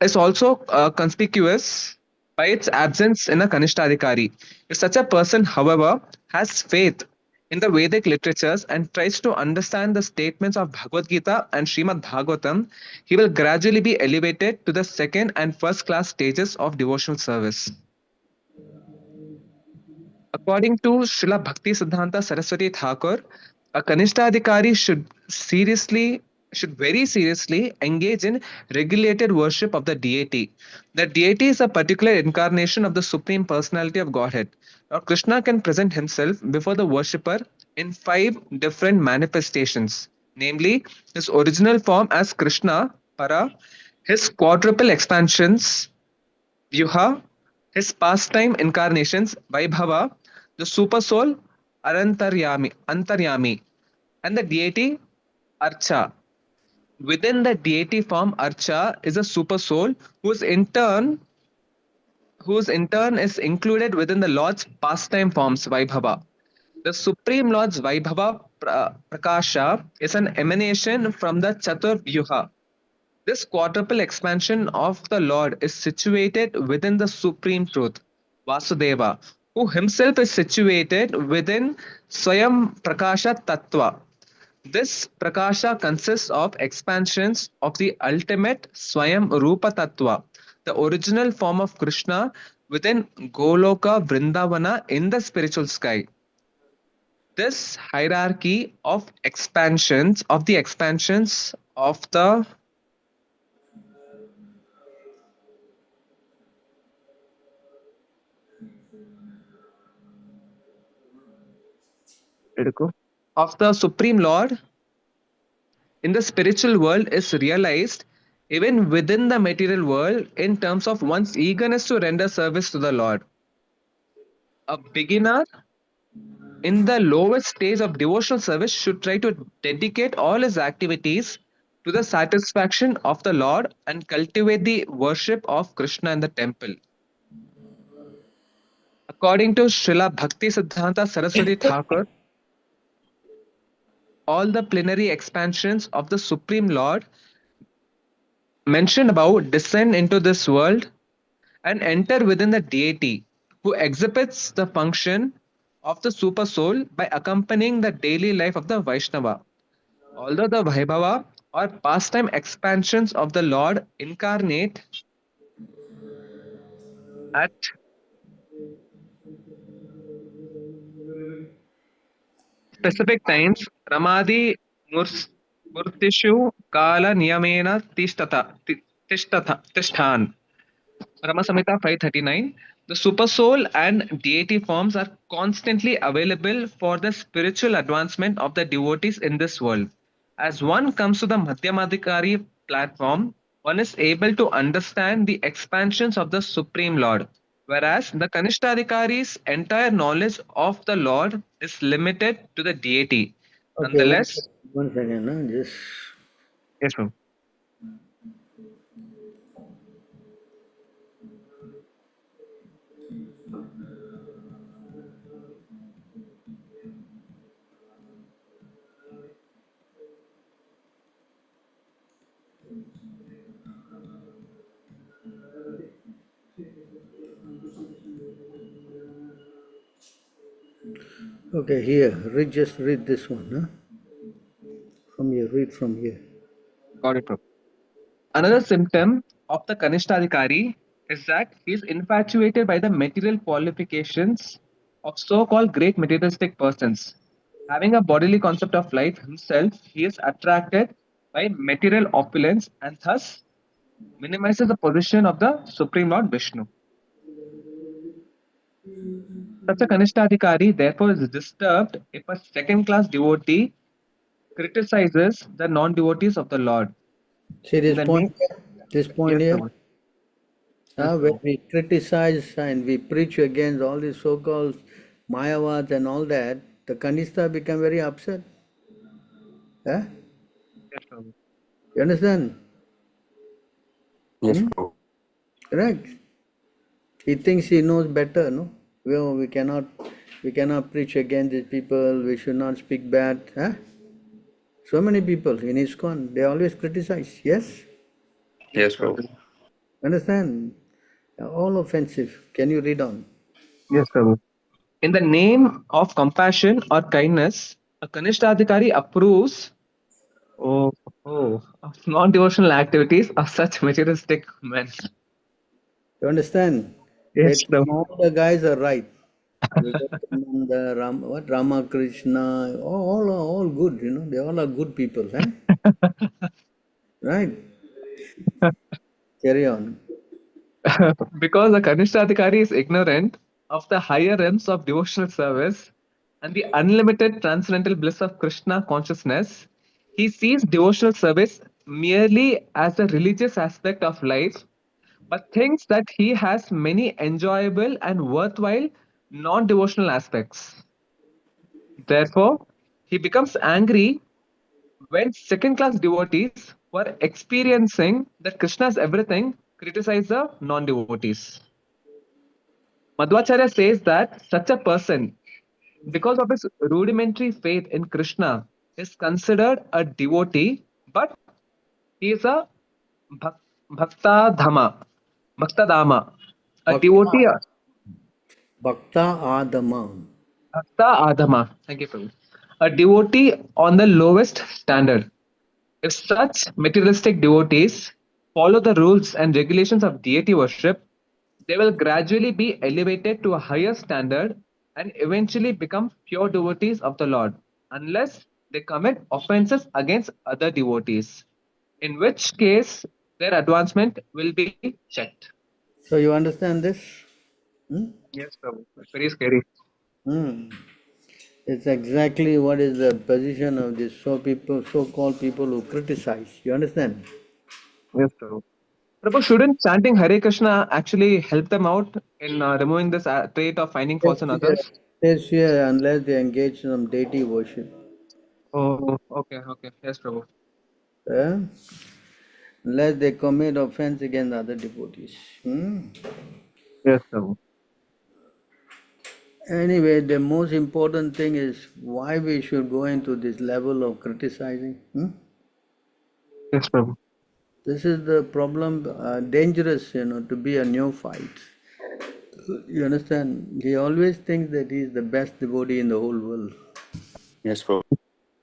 Is also conspicuous by its absence in a Kanishtadhikari. If such a person, however, has faith in the Vedic literatures and tries to understand the statements of Bhagavad Gita and Srimad Bhagavatam, he will gradually be elevated to the second and first class stages of devotional service. According to Srila Bhakti Siddhanta Saraswati Thakur, a Kanishtadhikari should very seriously engage in regulated worship of the deity. The deity is a particular incarnation of the Supreme Personality of Godhead. Now, Krishna can present himself before the worshipper in 5 different manifestations, namely his original form as Krishna, Para, his quadruple expansions, Vyuha, his pastime incarnations, Vaibhava, the super soul, Antaryami, and the deity Archa. Within the deity form Archa is a super soul whose in turn is included within the Lord's pastime forms Vaibhava. The Supreme Lord's Vaibhava Prakasha is an emanation from the Chatur Vyuha. This quadruple expansion of the Lord is situated within the Supreme Truth, Vasudeva, who himself is situated within Swayam Prakasha Tattva. This Prakasha consists of expansions of the ultimate Swayam Rupa Tattva, the original form of Krishna within Goloka Vrindavana in the spiritual sky. this hierarchy of expansions of the expansions of the of the Supreme Lord in the spiritual world is realized even within the material world in terms of one's eagerness to render service to the Lord. A beginner in the lowest stage of devotional service should try to dedicate all his activities to the satisfaction of the Lord and cultivate the worship of Krishna in the temple. According to Srila Bhakti Siddhanta Saraswati Thakur, all the plenary expansions of the Supreme Lord mentioned above descend into this world and enter within the deity who exhibits the function of the super soul by accompanying the daily life of the Vaishnava. Although the Vaibhava or pastime expansions of the Lord incarnate at specific times, Ramadi Murtishu Kala Niyamena Tishthan. Rama Samhita 539. The super soul and deity forms are constantly available for the spiritual advancement of the devotees in this world. As one comes to the Madhyamadikari platform, one is able to understand the expansions of the Supreme Lord, whereas the Kanishtadikari's entire knowledge of the Lord is limited to the deity. Okay, Nonetheless, one second, just. yes, ma'am. Okay, here, just read this one, huh? From here, read from here. Got it, Prabhu. Another symptom of the Kanishtadikari is that he is infatuated by the material qualifications of so called great materialistic persons. Having a bodily concept of life himself, he is attracted by material opulence and thus minimizes the position of the Supreme Lord Vishnu. Such a Kanishtadikari therefore is disturbed if a second class devotee criticizes the non devotees of the Lord. See In this the point name, here? This point yes, here? Prabhu. Yes, When Prabhu. we criticize and we preach against all these so-called Mayavads and all that, the Kanista become very upset. Huh? Yes, Prabhu. You understand? Yes, Hmm? Prabhu. Correct. He thinks he knows better, no? Well, we cannot preach against these people. We should not speak bad. Huh? So many people in ISKCON, they always criticize. Yes, Yes, Yes, Prabhu. Prabhu. understand? All offensive. Can you read on? Yes, Prabhu. In the name of compassion or kindness, a Kanishtadhikari approves oh, of non-devotional activities of such materialistic men. You understand? They Yes, think Prabhu. all the guys are right. Vivekananda, Ramakrishna, all good. They all are good people, eh? Right? Carry on. Because the Kanishtadhikari is ignorant of the higher realms of devotional service and the unlimited transcendental bliss of Krishna consciousness, he sees devotional service merely as a religious aspect of life, but thinks that he has many enjoyable and worthwhile non devotional aspects. Therefore, he becomes angry when second class devotees who are experiencing that Krishna is everything criticize the non devotees. Madhvacharya says that such a person, because of his rudimentary faith in Krishna, is considered a devotee, but he is a bhak- bhaktadhama, bhaktadama, a Bhakta, devotee, Bhakta Adama. bhakta adhama. Thank you, Prabhu. A devotee on the lowest standard. If such materialistic devotees follow the rules and regulations of deity worship, they will gradually be elevated to a higher standard and eventually become pure devotees of the Lord, unless they commit offenses against other devotees, in which case their advancement will be checked. So you understand this? Yes, Prabhu. It's very scary. Hmm. It's exactly what is the position of these so-called people who criticize. You understand? Yes, Prabhu. Prabhu, shouldn't chanting Hare Krishna actually help them out in removing this trait of finding Yes, faults in yes. others? Yes, here, unless they engage in some deity worship. Oh, okay, okay. Yes, Prabhu. Eh? Unless they commit offense against other devotees. Yes, Prabhu. Anyway, the most important thing is why we should go into this level of criticizing. Yes, Prabhu. This is the problem, dangerous, to be a neophyte. You understand? He always thinks that he is the best devotee in the whole world. Yes, Prabhu.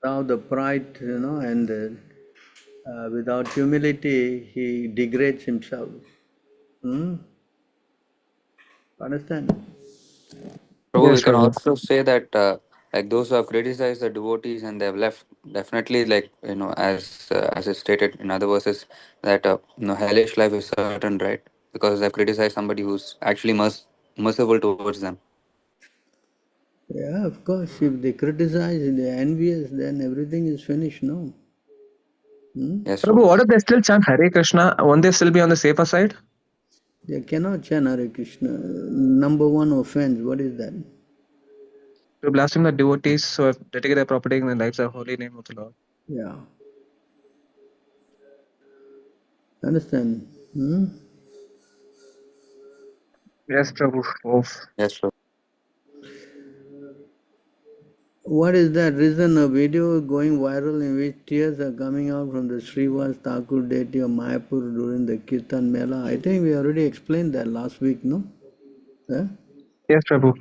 Now the pride, and without humility, he degrades himself. Understand? Prabhu, we Yes, can Prabhu. also say that like those who have criticized the devotees and they have left, definitely, like, as it stated in other verses, that hellish life is certain, right? Because they've criticized somebody who's actually merciful towards them. Yeah, of course. If they criticize, they are envious, then everything is finished, no? Yes, Prabhu, Prabhu. what if they still chant Hare Krishna? Won't they still be on the safer side? They cannot chant Hare Krishna. Number one offense, what is that? To blaspheme the devotees who have dedicated their property and their lives the holy name of the Lord. Yeah. Understand? Yes, Prabhu. Oh. Yes, Prabhu. What is that reason? A video going viral in which tears are coming out from the Srivas Thakur deity of Mayapur during the Kirtan Mela. I think we already explained that last week, no? Yeah? Yes, Prabhu.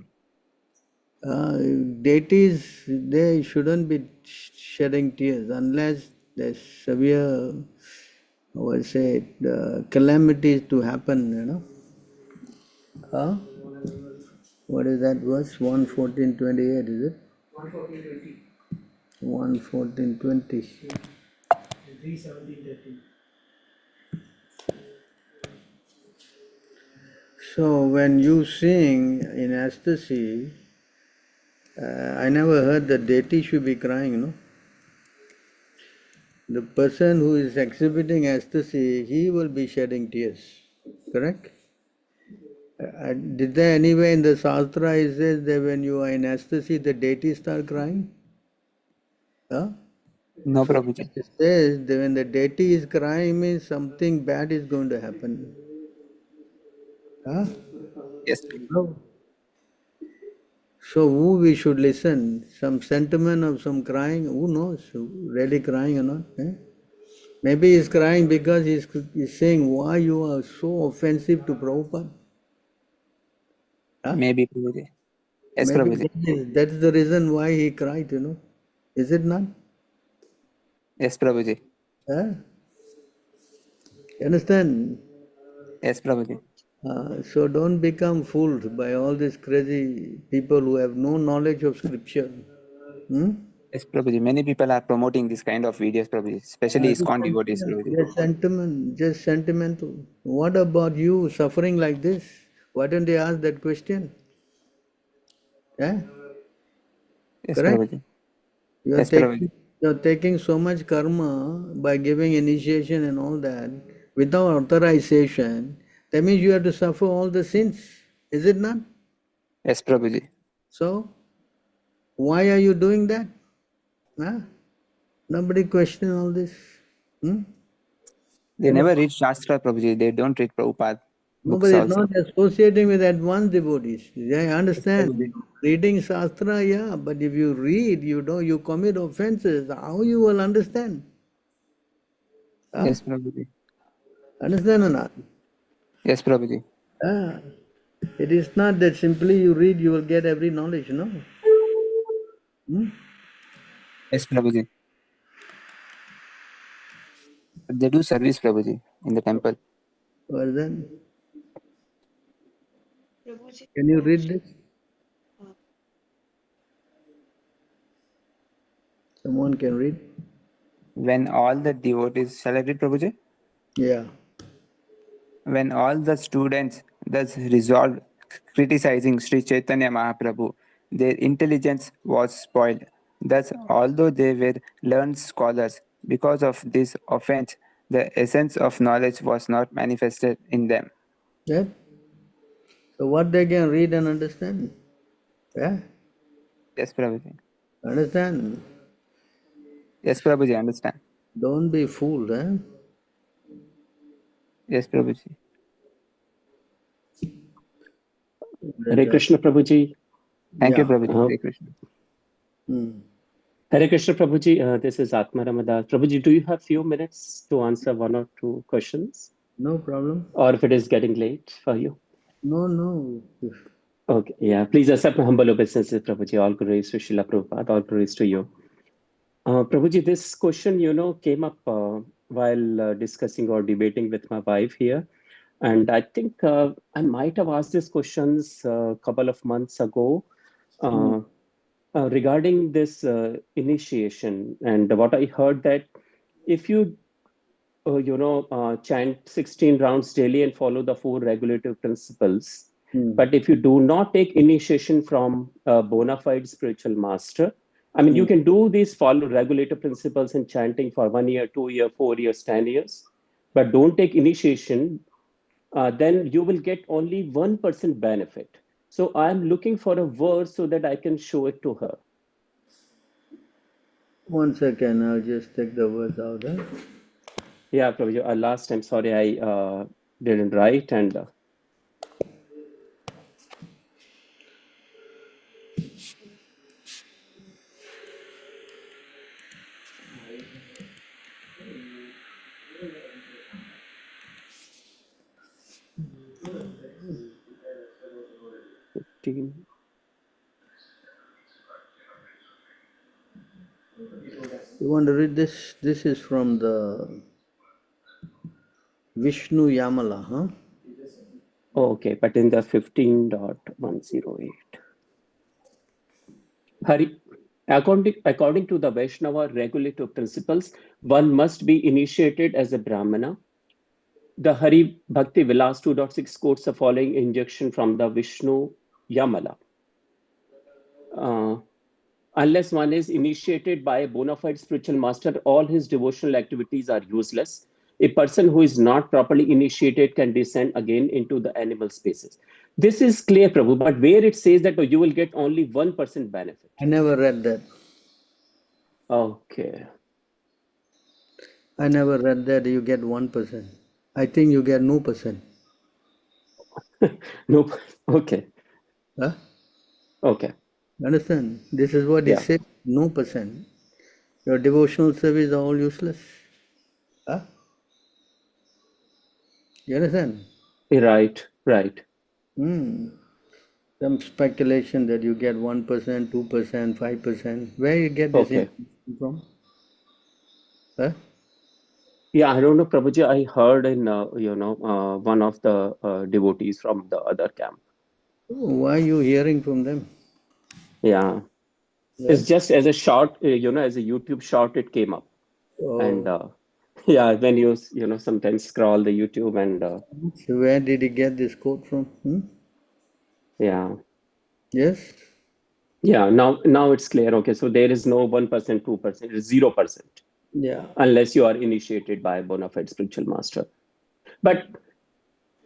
Deities, they shouldn't be shedding tears unless there's severe, I would say, calamities to happen, What is that verse? 1:14:28, is it? 1:14:20. So when you sing in ecstasy, I never heard the deity should be crying, no? The person who is exhibiting ecstasy, he will be shedding tears, correct? Did there anywhere in the Shastra it says that when you are in ecstasy, the deity start crying? Huh? No, Prabhuji. It says that when the deity is crying means something bad is going to happen. Huh? Yes. No. So who we should listen? Some sentiment of some crying? Who knows? Really crying or not? Maybe he's crying because he's saying why you are so offensive to Prabhupada. Huh? Maybe, Prabhuji. Yes, Maybe Prabhuji. that's the reason why he cried. Is it not? Yes, Prabhuji. Huh? You understand? Yes, Prabhuji. So don't become fooled by all these crazy people who have no knowledge of scripture. Yes, Prabhuji. Many people are promoting this kind of videos, Prabhuji, especially ISKCON devotees, Prabhuji. Just sentimental. What about you suffering like this? Why don't they ask that question? Yeah? Yes, Correct? Prabhuji. You're Yes, Prabhuji. taking, you're taking so much karma by giving initiation and all that without authorization. That means you have to suffer all the sins. Is it not? Yes, Prabhuji. So, why are you doing that? Huh? Nobody question all this. Hmm? They never read Shastra, Prabhuji. They don't read Prabhupada books Nobody is not also. associating with advanced devotees. I Yes, understand. Prabhuji. Reading Shastra, yeah, but if you read, you commit offenses, how you will understand? Huh? Yes, Prabhuji. Understand or not? Yes, Prabhuji. Ah, it is not that simply you read, you will get every knowledge, no? Yes, Prabhuji. They do service, Prabhuji, in the temple. Or then, Prabhuji, can you read this? Someone can read? When all the devotees, shall I read, Prabhuji? Yeah. When all the students thus resolved criticizing Sri Chaitanya Mahaprabhu, their intelligence was spoiled. Thus, although they were learned scholars, because of this offense, the essence of knowledge was not manifested in them. Yeah. So what they can read and understand? Yeah. Yes, Prabhuji. Understand? Yes, Prabhuji, understand. Don't be fooled, eh? Yes, Prabhuji. Hare Krishna Prabhuji. Thank you, Yeah. Prabhuji. Hare Krishna. Hare Krishna Prabhuji. This is Atma Ramadas. Prabhuji, do you have few minutes to answer one or two questions? No problem. Or if it is getting late for you? No. Okay, yeah. Please accept my humble obeisances, Prabhuji. All glories to Srila Prabhupada. All glories to you. Prabhuji, this question, came up while discussing or debating with my wife here. And I think I might have asked these questions a couple of months ago regarding this initiation. And what I heard that if you, chant 16 rounds daily and follow the 4 regulative principles, but if you do not take initiation from a bona fide spiritual master, I mean, you can do these follow regulative principles in chanting for 1 year, 2 year, 4 years, 10 years, but don't take initiation, then you will get only 1% benefit. So I'm looking for a verse so that I can show it to her. 1 second, I'll just take the words out. Eh? Yeah, Prabhuji, last time, sorry, I didn't write and... You want to read this? This is from the Vishnu Yamala, huh? Okay, but in the 15.108. Hari, according to the Vaishnava regulative principles, one must be initiated as a Brahmana. The Hari Bhakti Vilas 2.6 quotes the following injunction from the Vishnu Yamala. Unless one is initiated by a bona fide spiritual master, all his devotional activities are useless. A person who is not properly initiated can descend again into the animal spaces. This is clear, Prabhu, but where it says that you will get only 1% benefit. I never read that. Okay. I never read that you get 1%. I think you get no percent. No, okay. Huh? Okay. Understand? This is what he said, no percent. Your devotional service are all useless. Huh? You understand? Right. Some speculation that you get 1%, 2%, 5%. Where you get this information from? Huh? Yeah, I don't know, Prabhuji. I heard in one of the devotees from the other camp. Why are you hearing from them? Yeah. It's just as a short, as a YouTube short, it came up. And when you sometimes scroll the YouTube and... So where did he get this quote from? Yeah. Yes? Yeah, now it's clear. Okay, so there is no 1%, 2%, it's 0%. Yeah. Unless you are initiated by a bona fide spiritual master.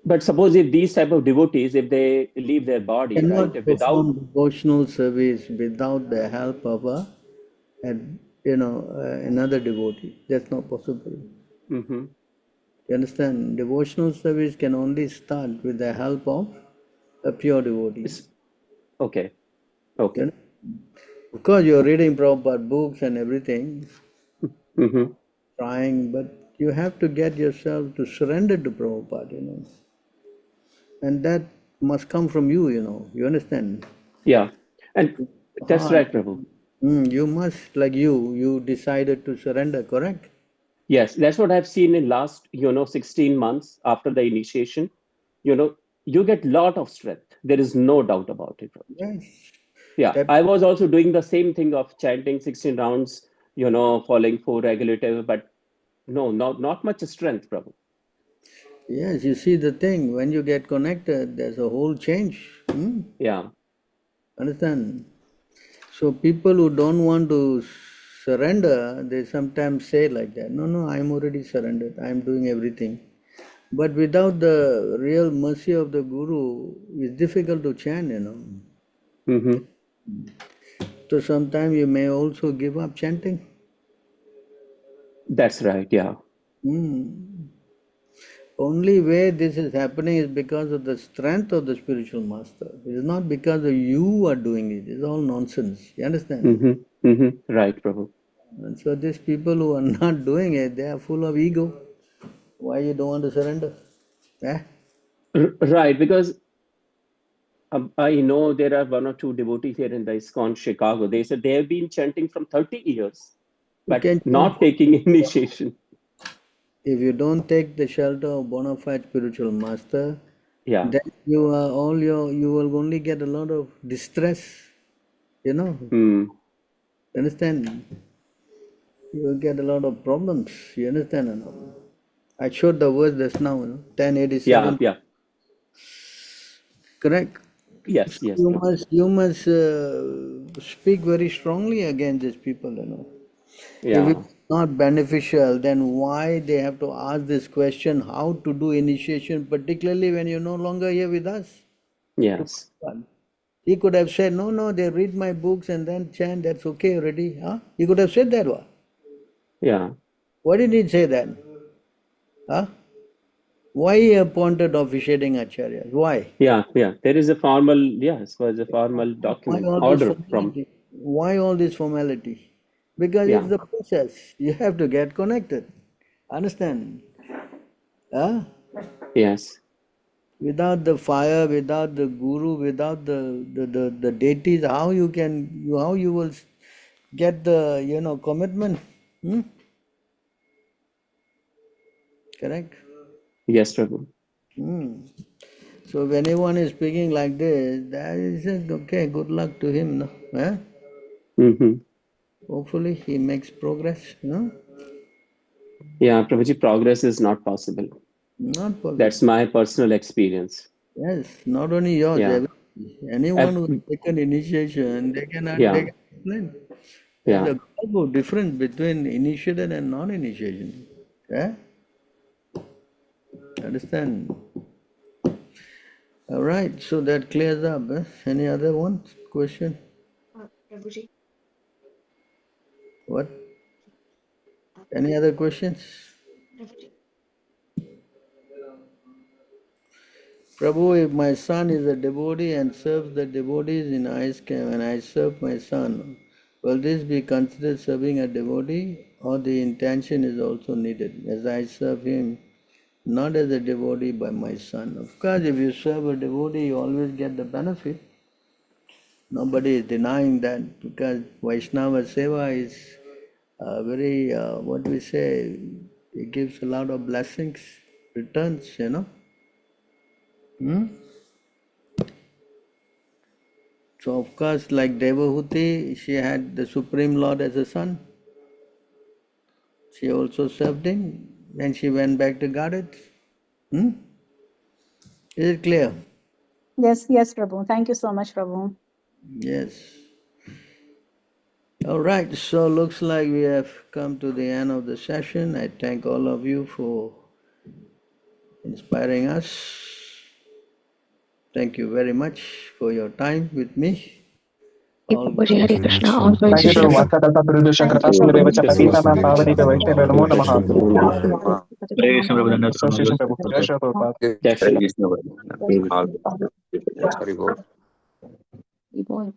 But suppose if these type of devotees, if they leave their body, cannot right, perform without devotional service without the help of another devotee. That's not possible. Mm-hmm. You understand? Devotional service can only start with the help of a pure devotee. Okay. Of course, you're reading Prabhupada books and everything, Mm-hmm. trying, but you have to get yourself to surrender to Prabhupada, And that must come from you, You understand? Yeah. And that's right, Prabhu. You must, like you decided to surrender, correct? Yes, that's what I've seen in last, 16 months after the initiation. You get lot of strength. There is no doubt about it. Yes. Yeah, I was also doing the same thing of chanting 16 rounds following 4 regulative, but no, not much strength, Prabhu. Yes, you see the thing, when you get connected, there's a whole change. Yeah. Understand? So people who don't want to surrender, they sometimes say like that, no, I'm already surrendered, I'm doing everything. But without the real mercy of the Guru, it's difficult to chant, Mm-hmm. So sometimes you may also give up chanting. That's right, yeah. Only way this is happening is because of the strength of the spiritual master. It is not because of you are doing it. It's all nonsense. You understand? Mm-hmm. Mm-hmm. Right, Prabhu. And so these people who are not doing it, they are full of ego. Why you don't want to surrender? Right, because I know there are 1 or 2 devotees here in the ISKCON Chicago. They said they have been chanting from 30 years, but not taking initiation. If you don't take the shelter of bona fide spiritual master, yeah, then you will only get a lot of distress, Understand? You will get a lot of problems. You understand or not? I showed the verse just now, 1087. Yeah. Correct? Yes. You must speak very strongly against these people, Yeah. If it's not beneficial, then why they have to ask this question, how to do initiation, particularly when you're no longer here with us? Yes. He could have said, no, they read my books and then chant, that's okay already. Huh? He could have said that one. Yeah. Why did he say that? Huh? Why he appointed officiating acharyas? Why? Yeah. There is a formal, it was a formal document, order from. Why all this formality? Because it's the process. You have to get connected. Understand? Huh? Yes. Without the fire, without the guru, without the deities, how you will get the commitment? Correct? Yes, Prabhu. So if anyone is speaking like this, that is okay, good luck to him, no? Mm-hmm. Hopefully he makes progress, no? Yeah, Prabhuji, progress is not possible. Not possible. That's my personal experience. Yes, not only yours, anyone who has taken initiation, they can explain. There's a lot of difference between initiated and non-initiation. Understand? All right, so that clears up. Any other one? Question? Prabhuji. What? Any other questions? Prabhuji. Prabhu, if my son is a devotee and serves the devotees in ice camp and I serve my son, will this be considered serving a devotee, or the intention is also needed as I serve him, not as a devotee by my son? Of course, if you serve a devotee, you always get the benefit. Nobody is denying that, because Vaishnava Seva is very, what we say, it gives a lot of blessings, returns, So of course, like Devahuti, she had the Supreme Lord as a son. She also served him. Then she went back to Godhead. Is it clear? Yes, Prabhu. Thank you so much, Prabhu. Yes. All right, so looks like we have come to the end of the session. I thank all of you for inspiring us. Thank you very much for your time with me. Prabhuji, Hare Krishna. So, All glories Thank to you, Prabhu. Srila Vatsata Tathurudhu Thank you, Shankaratasanureva Prabhu. Chapatina Vasudeva Pavanika Charan Vaishnava Guru Namo Namaha. Vaishnava Namo Namaha. Hare Krishna, Prabhu. Dandavata Jai Shri Pranam. Prabhu. Jai Shri Prabhupada. Yes, Hari Bol.